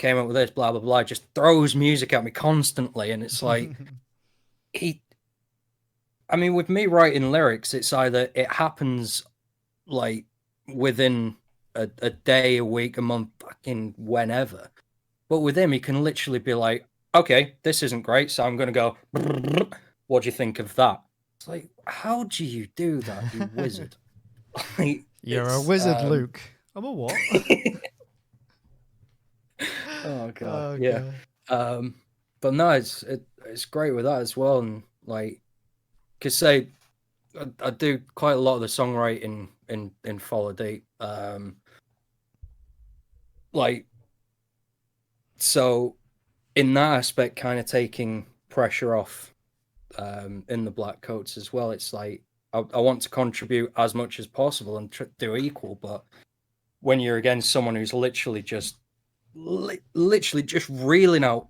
blah blah blah, just throws music at me constantly, and it's like I mean, with me writing lyrics, it's either it happens like within a day, a week, a month, fucking whenever. But with him, he can literally be like, okay, this isn't great, so I'm going to go, what do you think of that? It's like, how do you do that, you wizard? Like, You're a wizard, Luke. I'm a what? Oh god, Oh, yeah. God. But no, it's great with that as well, and like, cause say I do quite a lot of the songwriting in Follow Deep, like, so in that aspect, kind of taking pressure off, in the Blackcoats as well. It's like I want to contribute as much as possible and do equal, but when you're against someone who's literally just reeling out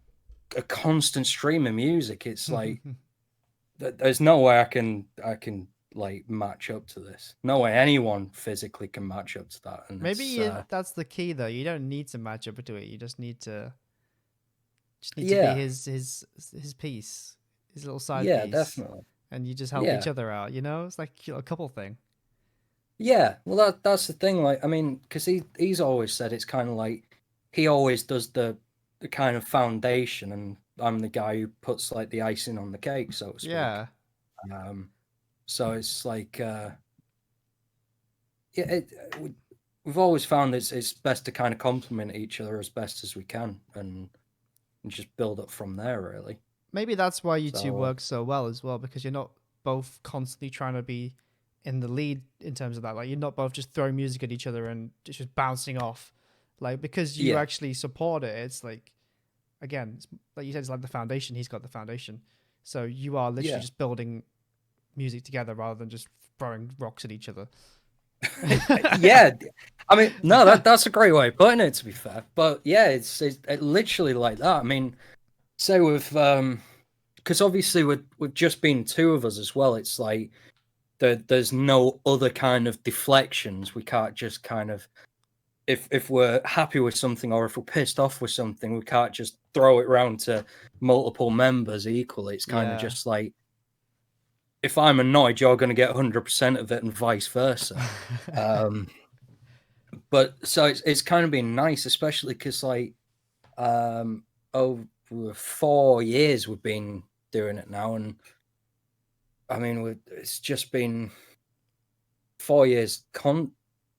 a constant stream of music, it's like there's no way I can like match up to this. No way anyone physically can match up to that. And Maybe that's the key, though. You don't need to match up to it. You just need to be his piece, his little side piece. Yeah, definitely. And you just help each other out. You know, it's like a couple thing. Yeah, well, that's the thing. Like, I mean, because he's always said it's kind of like he always does the kind of foundation, and I'm the guy who puts like the icing on the cake, so to speak. Yeah. So it's like, we've always found it's best to kind of complement each other as best as we can, and just build up from there, really. Maybe that's why you two work so well as well, because you're not both constantly trying to be in the lead in terms of that. Like, you're not both just throwing music at each other and just bouncing off. Like, because you actually support it, it's like, again, it's, like you said, it's like the foundation. He's got the foundation. So you are literally just building music together rather than just throwing rocks at each other. Yeah, I mean, no, that's a great way of putting it, to be fair. But yeah, it's literally like that. I mean, say with because obviously with just being two of us as well, it's like there's no other kind of deflections. We can't just kind of, if we're happy with something or if we're pissed off with something, we can't just throw it around to multiple members equally. It's kind of just like, if I'm annoyed, you're going to get 100% of it, and vice versa. But so it's kind of been nice, especially because like over 4 years we've been doing it now, and I mean it's just been 4 years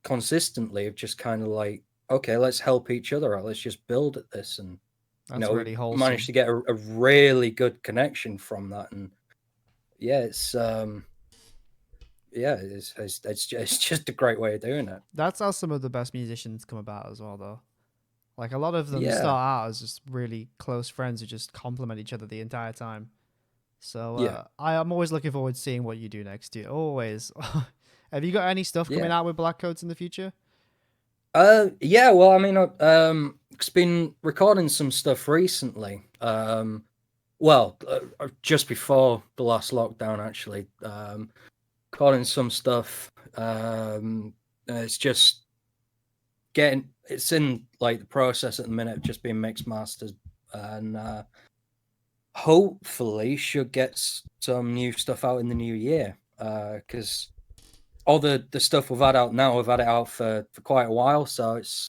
consistently of just kind of like, okay, let's help each other out, let's just build at this, and that's really wholesome. Managed to get a really good connection from that, and it's it's just a great way of doing it. That's how some of the best musicians come about as well, though. Like, a lot of them start out as just really close friends who just complement each other the entire time. So I'm always looking forward to seeing what you do next year. Always. Have you got any stuff coming out with Blackcoats in the future? Yeah, well, I mean, I've been recording some stuff recently. Just before the last lockdown, actually, recording some stuff. It's just it's in like the process at the minute of just being mixed mastered, and hopefully should get some new stuff out in the new year, because all the stuff we've had out now, we've had it out for quite a while, so it's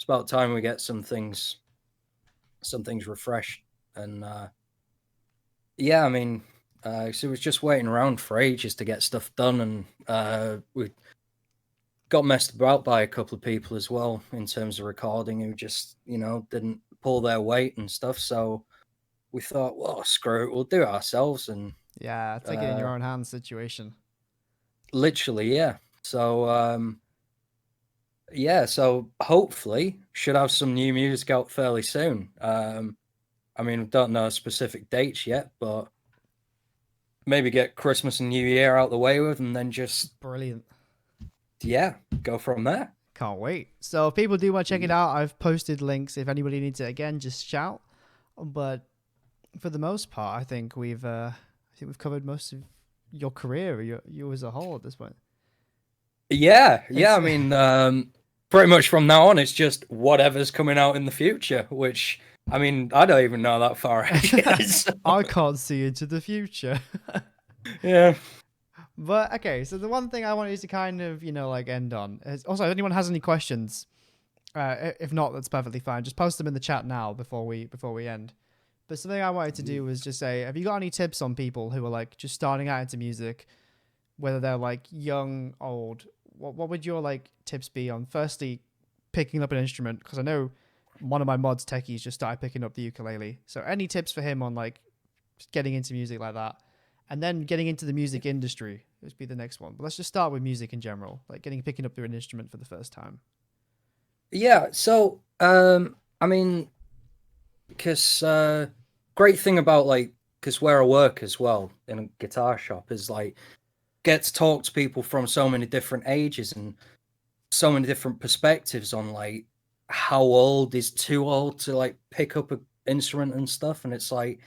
about time we get some things refreshed. And I mean, so it was just waiting around for ages to get stuff done, and we got messed about by a couple of people as well in terms of recording, who just didn't pull their weight and stuff. So we thought, well, screw it, we'll do it ourselves. And take it in your own hands situation. Literally, yeah. So so hopefully should have some new music out fairly soon. I mean, don't know specific dates yet, but maybe get Christmas and New Year out the way with, and then just brilliant. Yeah, go from there. Can't wait. So if people do want to check it out, I've posted links. If anybody needs it again, just shout. But for the most part, I think we've covered most of your career, you as a whole at this point. Yeah. I mean, pretty much from now on, it's just whatever's coming out in the future, which, I mean, I don't even know that far ahead. So. I can't see into the future. Yeah. But okay, so the one thing I wanted to kind of, like end on is also if anyone has any questions, if not, that's perfectly fine. Just post them in the chat now before we end. But something I wanted to do was just say, have you got any tips on people who are like just starting out into music, whether they're like young, old? What would your like tips be on firstly picking up an instrument? Because I know one of my mods techies just started picking up the ukulele. So any tips for him on like getting into music like that? And then getting into the music industry would be the next one. But let's just start with music in general, like picking up your instrument for the first time. Yeah. So, I mean, because great thing about like, because where I work as well in a guitar shop is like, get to talk to people from so many different ages and so many different perspectives on like how old is too old to like pick up an instrument and stuff. And it's like,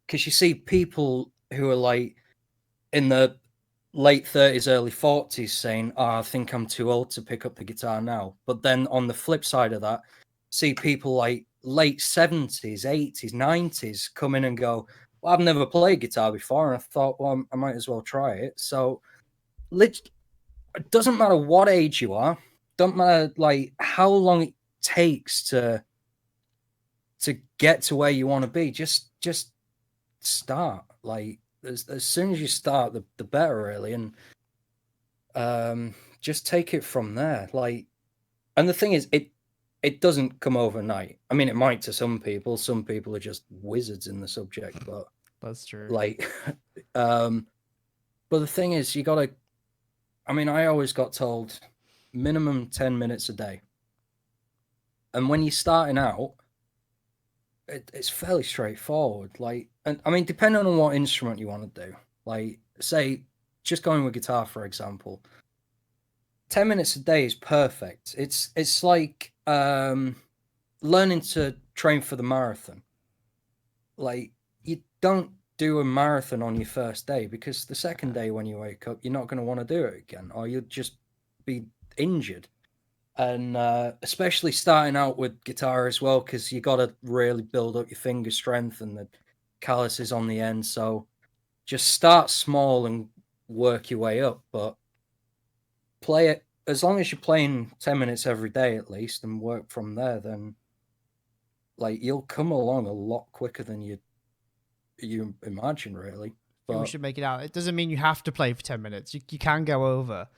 because you see people who are like in the late 30s, early 40s saying, oh, I think I'm too old to pick up the guitar now. But then on the flip side of that, see people like late 70s, 80s, 90s come in and go, well, I've never played guitar before. And I thought, well, I might as well try it. So it doesn't matter what age you are, don't matter like how long it takes to get to where you want to be. Just start. Like as soon as you start, the better, really. And just take it from there. Like, and the thing is, it doesn't come overnight. I mean, it might to some people. Some people are just wizards in the subject, but That's true. like, but the thing is, you gotta. I mean, I always got told minimum 10 minutes a day. And when you're starting out, it's fairly straightforward. Like, and I mean, depending on what instrument you want to do, like, say, just going with guitar, for example, 10 minutes a day is perfect. It's like learning to train for the marathon. Like, you don't do a marathon on your first day because the second day when you wake up, you're not going to want to do it again, or you'll just be injured. And especially starting out with guitar as well, because you got to really build up your finger strength and the calluses on the end. So just start small and work your way up, but play it as long as you're playing 10 minutes every day at least and work from there, then like you'll come along a lot quicker than you imagine, really. But we should make it out. It doesn't mean you have to play for 10 minutes. You can go over.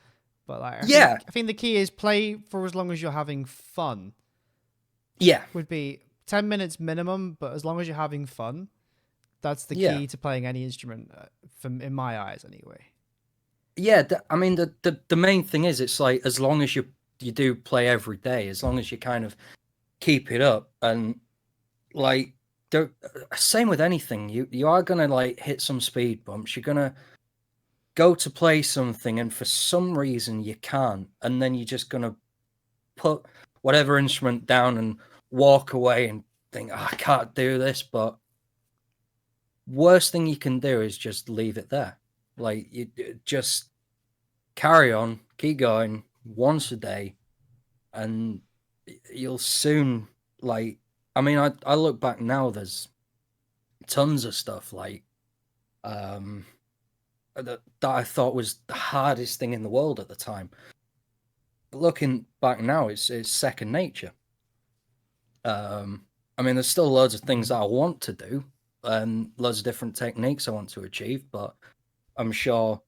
But like, I think the key is play for as long as you're having fun. Yeah. Would be 10 minutes minimum, but as long as you're having fun, that's the key to playing any instrument, in my eyes anyway. Yeah, I mean, the main thing is, it's like, as long as you do play every day, as long as you kind of keep it up, and like, same with anything, you are going to like hit some speed bumps. You're going to go to play something and for some reason you can't, and then you're just going to put whatever instrument down and walk away and think, oh, I can't do this. But worst thing you can do is just leave it there. Like, you just carry on, keep going once a day, and you'll soon, like, I mean, I look back now, there's tons of stuff like that I thought was the hardest thing in the world at the time. But looking back now, it's second nature. I mean, there's still loads of things that I want to do and loads of different techniques I want to achieve, but I'm sure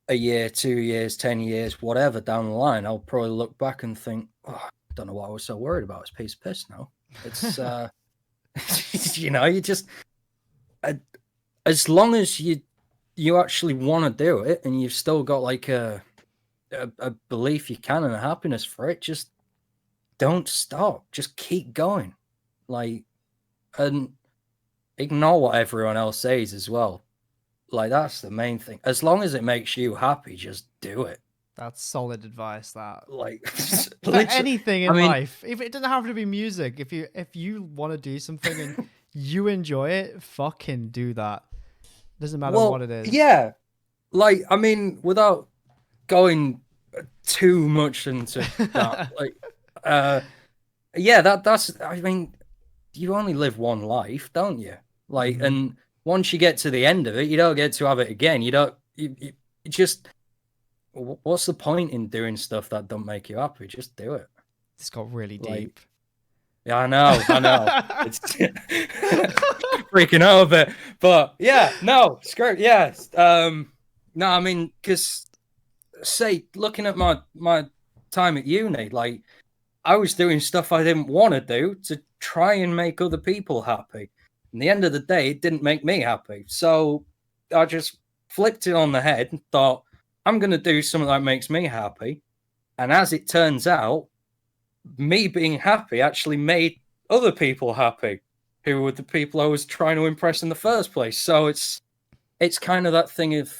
a year, 2 years, 10 years, whatever down the line, I'll probably look back and think, oh, I don't know what I was so worried about. It's a piece of piss now. It's, you just, as long as you actually want to do it and you've still got like a belief you can and a happiness for it, just don't stop. Just keep going. Like, and ignore what everyone else says as well. Like, that's the main thing. As long as it makes you happy, just do it. That's solid advice. That like anything in life, if it doesn't have to be music, if you want to do something and you enjoy it, fucking do that. Doesn't matter what it is. Yeah, like, I mean, without going too much into that, like, yeah, that's. I mean, you only live one life, don't you? Like, and once you get to the end of it, you don't get to have it again. You just, what's the point in doing stuff that don't make you happy? Just do it. This got really deep. Yeah, I know. It's freaking out a bit, but yeah, no, screw it. Yeah, no, I mean, because say looking at my time at uni, like I was doing stuff I didn't want to do to try and make other people happy. In the end of the day, it didn't make me happy, so I just flipped it on the head and thought, I'm going to do something that makes me happy. And as it turns out, me being happy actually made other people happy, who were the people I was trying to impress in the first place. So it's kind of that thing of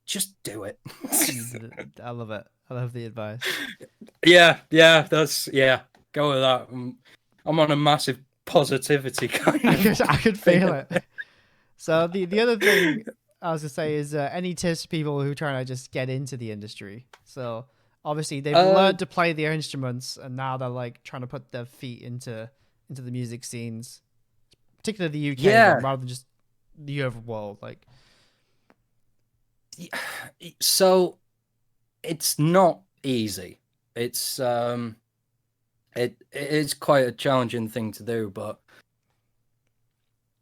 just do it. I love it. I love the advice. Yeah, go with that. I'm on a massive positivity kind of. I could feel it. So the other thing I was gonna say is any tips to people who are trying to just get into the industry. So obviously they've learned to play their instruments, and now they're like trying to put their feet into the music scenes, particularly the UK, rather than just the overworld. Like, so it's not easy. It's it is quite a challenging thing to do, but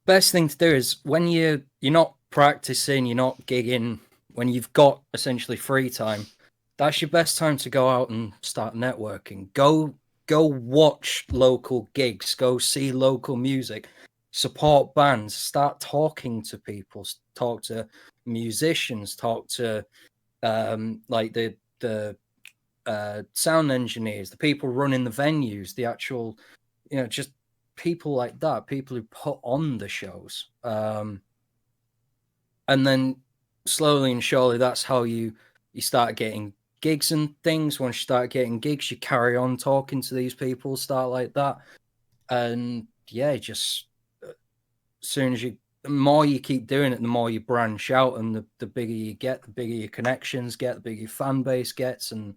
best thing to do is when you're not practicing, you're not gigging, when you've got essentially free time, that's your best time to go out and start networking. Go watch local gigs, go see local music, support bands, start talking to people, talk to musicians, talk to like the sound engineers, the people running the venues, the actual, just people like that, people who put on the shows. And then slowly and surely, that's how you start getting gigs and things. Once you start getting gigs, you carry on talking to these people, start like that. And yeah, just soon as the more you keep doing it, the more you branch out, and the bigger you get, the bigger your connections get, the bigger your fan base gets. And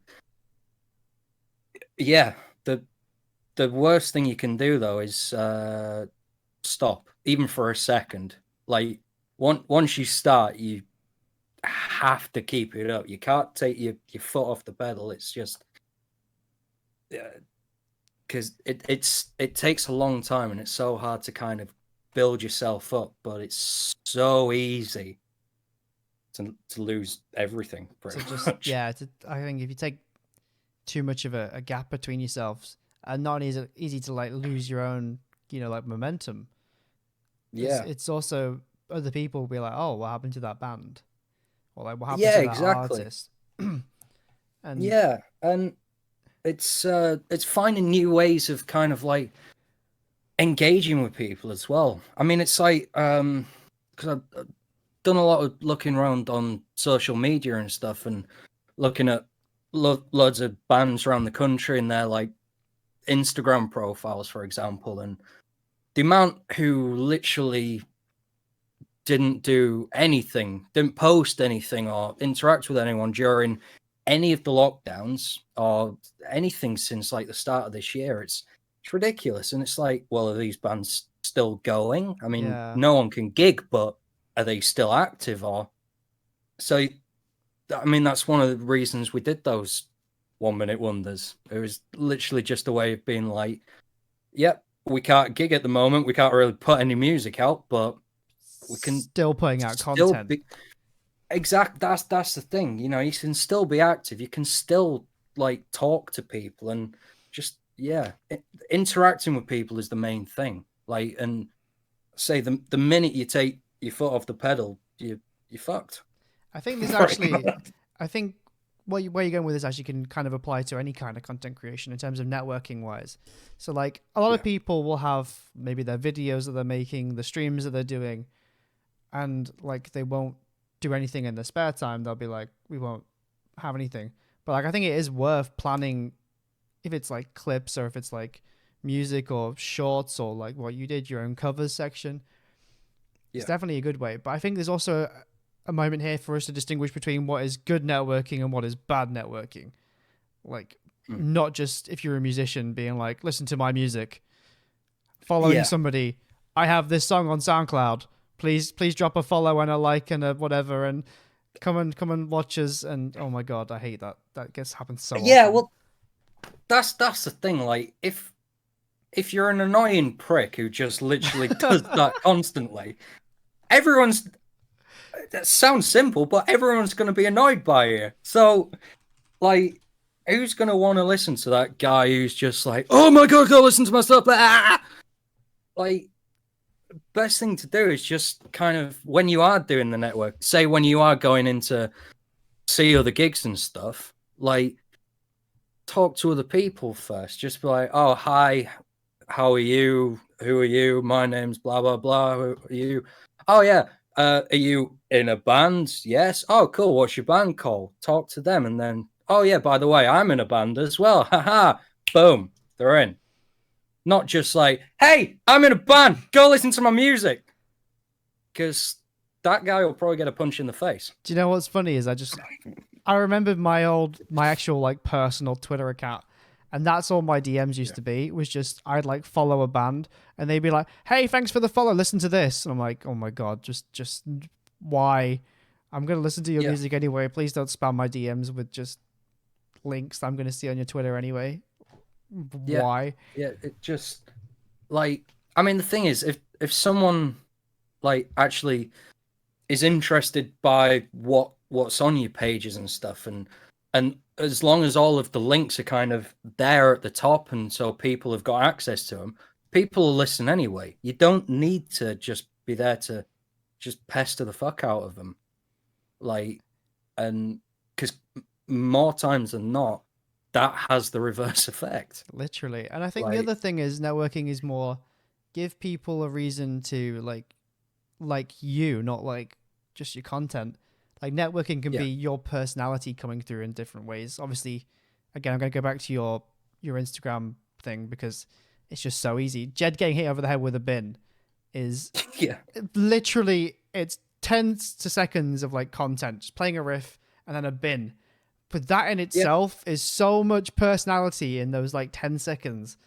yeah, the worst thing you can do though is stop, even for a second. Like once you start, you have to keep it up. You can't take your foot off the pedal. It's just because it takes a long time, and it's so hard to kind of build yourself up, but it's so easy to lose everything pretty much. I think if you take too much of a gap between yourselves, and not easy to like lose your own like momentum. It's also other people will be like, oh, what happened to that band, or like what happened to that artist. And it's finding new ways of kind of like engaging with people as well. I mean, it's like because I've done a lot of looking around on social media and stuff, and looking at loads of bands around the country and their like Instagram profiles, for example, and the amount who literally didn't do anything, didn't post anything or interact with anyone during any of the lockdowns or anything since like the start of this year. It's ridiculous. And it's like, well, are these bands still going? I mean, no one can gig, but are they still active? Or so I mean, that's one of the reasons we did those 1 minute wonders. It was literally just a way of being like, yep, we can't gig at the moment, we can't really put any music out, but we can still putting out content. That's the thing, you can still be active, you can still like talk to people, and just interacting with people is the main thing. Like, and say the minute you take your foot off the pedal, you're fucked. I think there's actually I think where you're going with this actually can kind of apply to any kind of content creation in terms of networking wise. So like a lot of people will have maybe their videos that they're making, the streams that they're doing, and like they won't do anything in their spare time. They'll be like, we won't have anything. But like I think it is worth planning, if it's like clips or if it's like music or shorts or like what you did, your own covers section. It's definitely a good way. But I think there's also a moment here for us to distinguish between what is good networking and what is bad networking. Like not just if you're a musician being like, listen to my music, following somebody I have this song on SoundCloud. Please drop a follow and a like and a whatever, and come and watch us. And oh my god, I hate that. That gets happens so Yeah, often. well, that's the thing. Like, if you're an annoying prick who just literally does that constantly, everyone's. That sounds simple, but everyone's going to be annoyed by you. So, like, who's going to want to listen to that guy who's just like, oh my god, go listen to my stuff? Like, best thing to do is just kind of, when you are doing the network, say when you are going into see other gigs and stuff, like, talk to other people first. Just be like, oh, hi, how are you? Who are you? My name's blah, blah, blah. Who are you? Oh, yeah. Are you in a band? Yes. Oh, cool. What's your band called? Talk to them. And then, oh, yeah, by the way, I'm in a band as well. Haha. Boom. They're in. Not just like, hey, I'm in a band. Go listen to my music. Because that guy will probably get a punch in the face. Do you know what's funny is I remember my actual like personal Twitter account, and that's all my DMs used to be, was just I'd like follow a band and they'd be like, hey, thanks for the follow, listen to this. And I'm like, oh my god, just why? I'm gonna listen to your music anyway. Please don't spam my DMs with just links that I'm gonna see on your Twitter anyway. Why? Yeah, it just, like, I mean, the thing is, if someone like actually is interested by what's on your pages and stuff, and as long as all of the links are kind of there at the top, and so people have got access to them, people will listen anyway. You don't need to just be there to just pester the fuck out of them, like, and because more times than not, that has the reverse effect. Literally. And I think the other thing is networking is more give people a reason to like you, not like just your content. Like networking can be your personality coming through in different ways. Obviously, again, I'm going to go back to your Instagram thing because it's just so easy. Jed getting hit over the head with a bin is literally, it's 10 seconds of like content, just playing a riff and then a bin. But that in itself is so much personality in those like 10 seconds.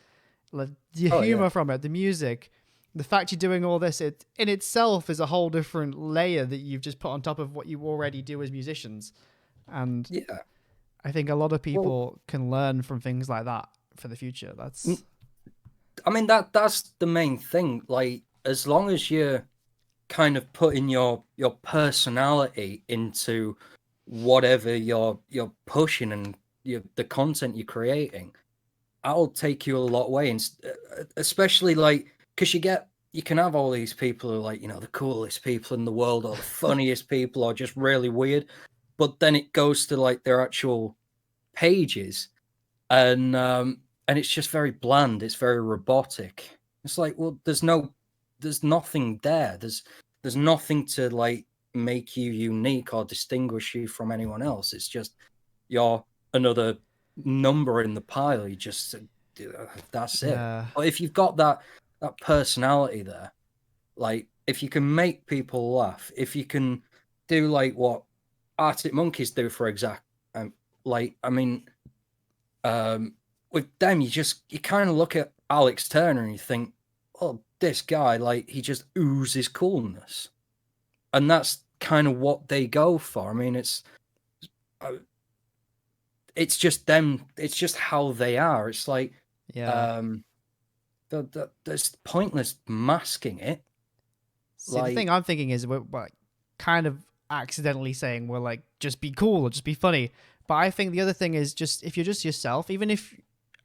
Like the humor from it, the music, the fact you're doing all this, it in itself is a whole different layer that you've just put on top of what you already do as musicians. And I think a lot of people can learn from things like that for the future. I mean, that's the main thing. Like, as long as you're kind of putting your personality into whatever you're pushing and the content you're creating, that'll take you a lot way. And especially like, because you can have all these people who are like, the coolest people in the world or the funniest people or just really weird, but then it goes to like their actual pages and it's just very bland. It's very robotic. It's like, well, there's nothing there. There's nothing to like make you unique or distinguish you from anyone else. It's just you're another number in the pile. You just that's it. But if you've got that personality there, like if you can make people laugh, if you can do like what Arctic Monkeys do, for example, like, I mean, with them, you kind of look at Alex Turner and you think, oh, this guy, like, he just oozes coolness. And that's kind of what they go for. I mean, it's just them. It's just how they are. It's like, there's pointless masking it. See, the thing I'm thinking is we're kind of accidentally saying we're like, just be cool or just be funny. But I think the other thing is just, if you're just yourself, even if,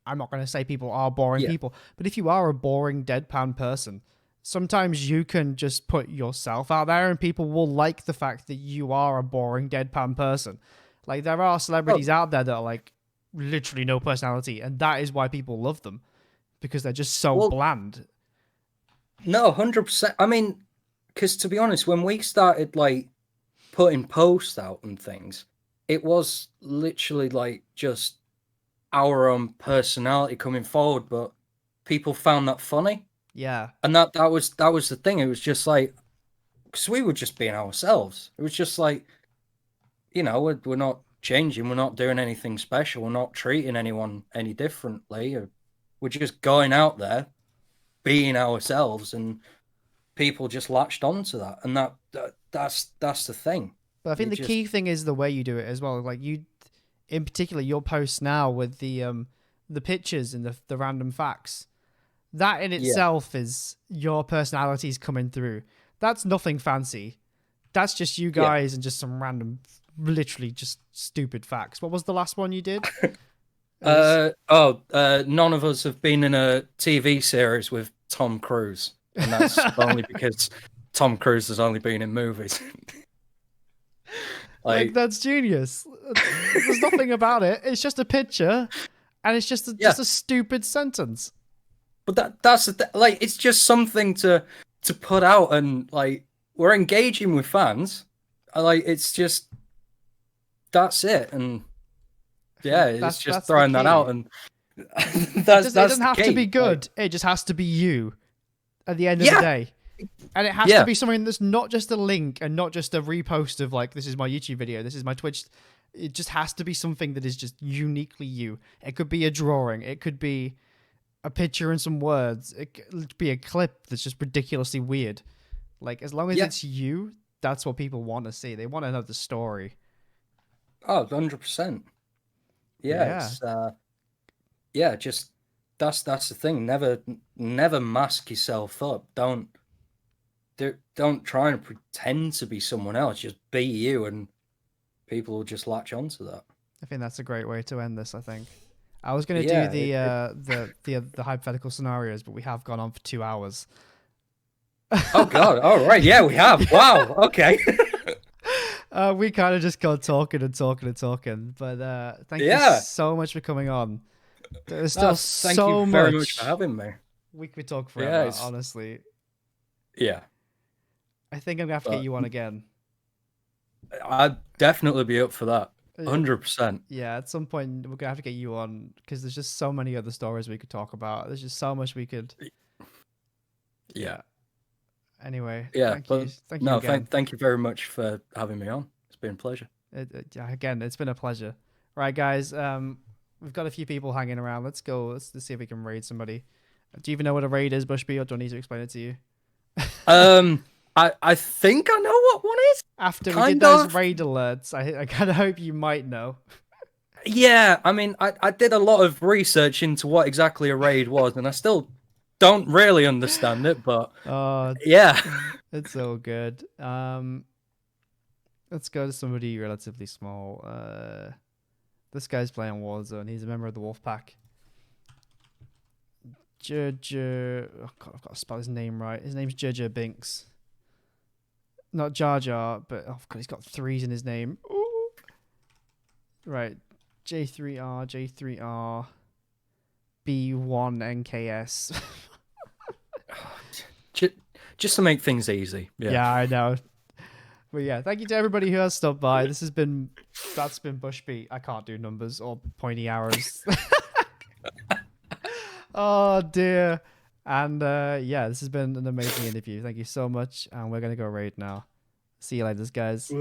I'm not going to say people are boring people, but if you are a boring deadpan person, sometimes you can just put yourself out there and people will like the fact that you are a boring deadpan person. Like, there are celebrities out there that are like literally no personality, and that is why people love them, because they're just so bland. No, 100%. I mean, because to be honest, when we started like putting posts out and things, it was literally like just our own personality coming forward, but people found that funny. Yeah. And that was the thing. It was just like, because we were just being ourselves. It was just like, we're not changing. We're not doing anything special. We're not treating anyone any differently. We're just going out there, being ourselves. And people just latched onto that, and that's the thing. But I think the key thing is the way you do it as well. Like you, in particular, your posts now with the pictures and the random facts. That in itself is your personalities coming through. That's nothing fancy. That's just you guys and just some random, literally just stupid facts. What was the last one you did? None of us have been in a TV series with Tom Cruise, and that's only because Tom Cruise has only been in movies. Like that's genius. There's nothing about it. It's just a picture, and it's just a stupid sentence. But that's like, it's just something to put out, and like, we're engaging with fans. Like, it's just, that's it. And yeah, it's just throwing that out, and it doesn't have to be good. Like, it just has to be you at the end of the day. And it has to be something that's not just a link and not just a repost of like, this is my YouTube video, this is my Twitch. It just has to be something that is just uniquely you. It could be a drawing. It could be a picture and some words. It could be a clip that's just ridiculously weird. Like, as long as it's you, that's what people want to see. They want to know the story. Oh, 100%. Yeah. It's, just that's the thing. Never mask yourself up. Don't try and pretend to be someone else. Just be you, and people will just latch onto that. I think that's a great way to end this. I think I was going to do the hypothetical scenarios, but we have gone on for 2 hours. Oh God! All right, yeah, we have. Wow. Okay. We kind of just got talking and talking and talking, but thank you so much for coming on. There's still thank you very much for having me. We could talk forever, honestly. Yeah. I think I'm gonna have to get you on again. I'd definitely be up for that. 100%. Yeah, at some point we're gonna have to get you on, because there's just so many other stories we could talk about. There's just so much we could. Yeah. Anyway. Yeah. Thank you you very much for having me on. It's been a pleasure. Again, it's been a pleasure. Right, guys. We've got a few people hanging around. Let's go. Let's see if we can raid somebody. Do you even know what a raid is, Bushby, or do I need to explain it to you? I think I know what one is. After we did those raid alerts, I kind of hope you might know. Yeah, I mean, I did a lot of research into what exactly a raid was, and I still don't really understand it, but yeah. It's so good. Let's go to somebody relatively small. This guy's playing Warzone. He's a member of the Wolfpack. Oh God, I've got to spell his name right. His name's Jar Binks. Not Jar Jar, but oh God, he's got 3s in his name. Ooh. Right, J3R B1NKS. Just to make things easy. Yeah, I know. But yeah, thank you to everybody who has stopped by. That's been Bushby. I can't do numbers or pointy arrows. Oh dear. And this has been an amazing interview. Thank you so much. And we're gonna go raid now. See you later, guys.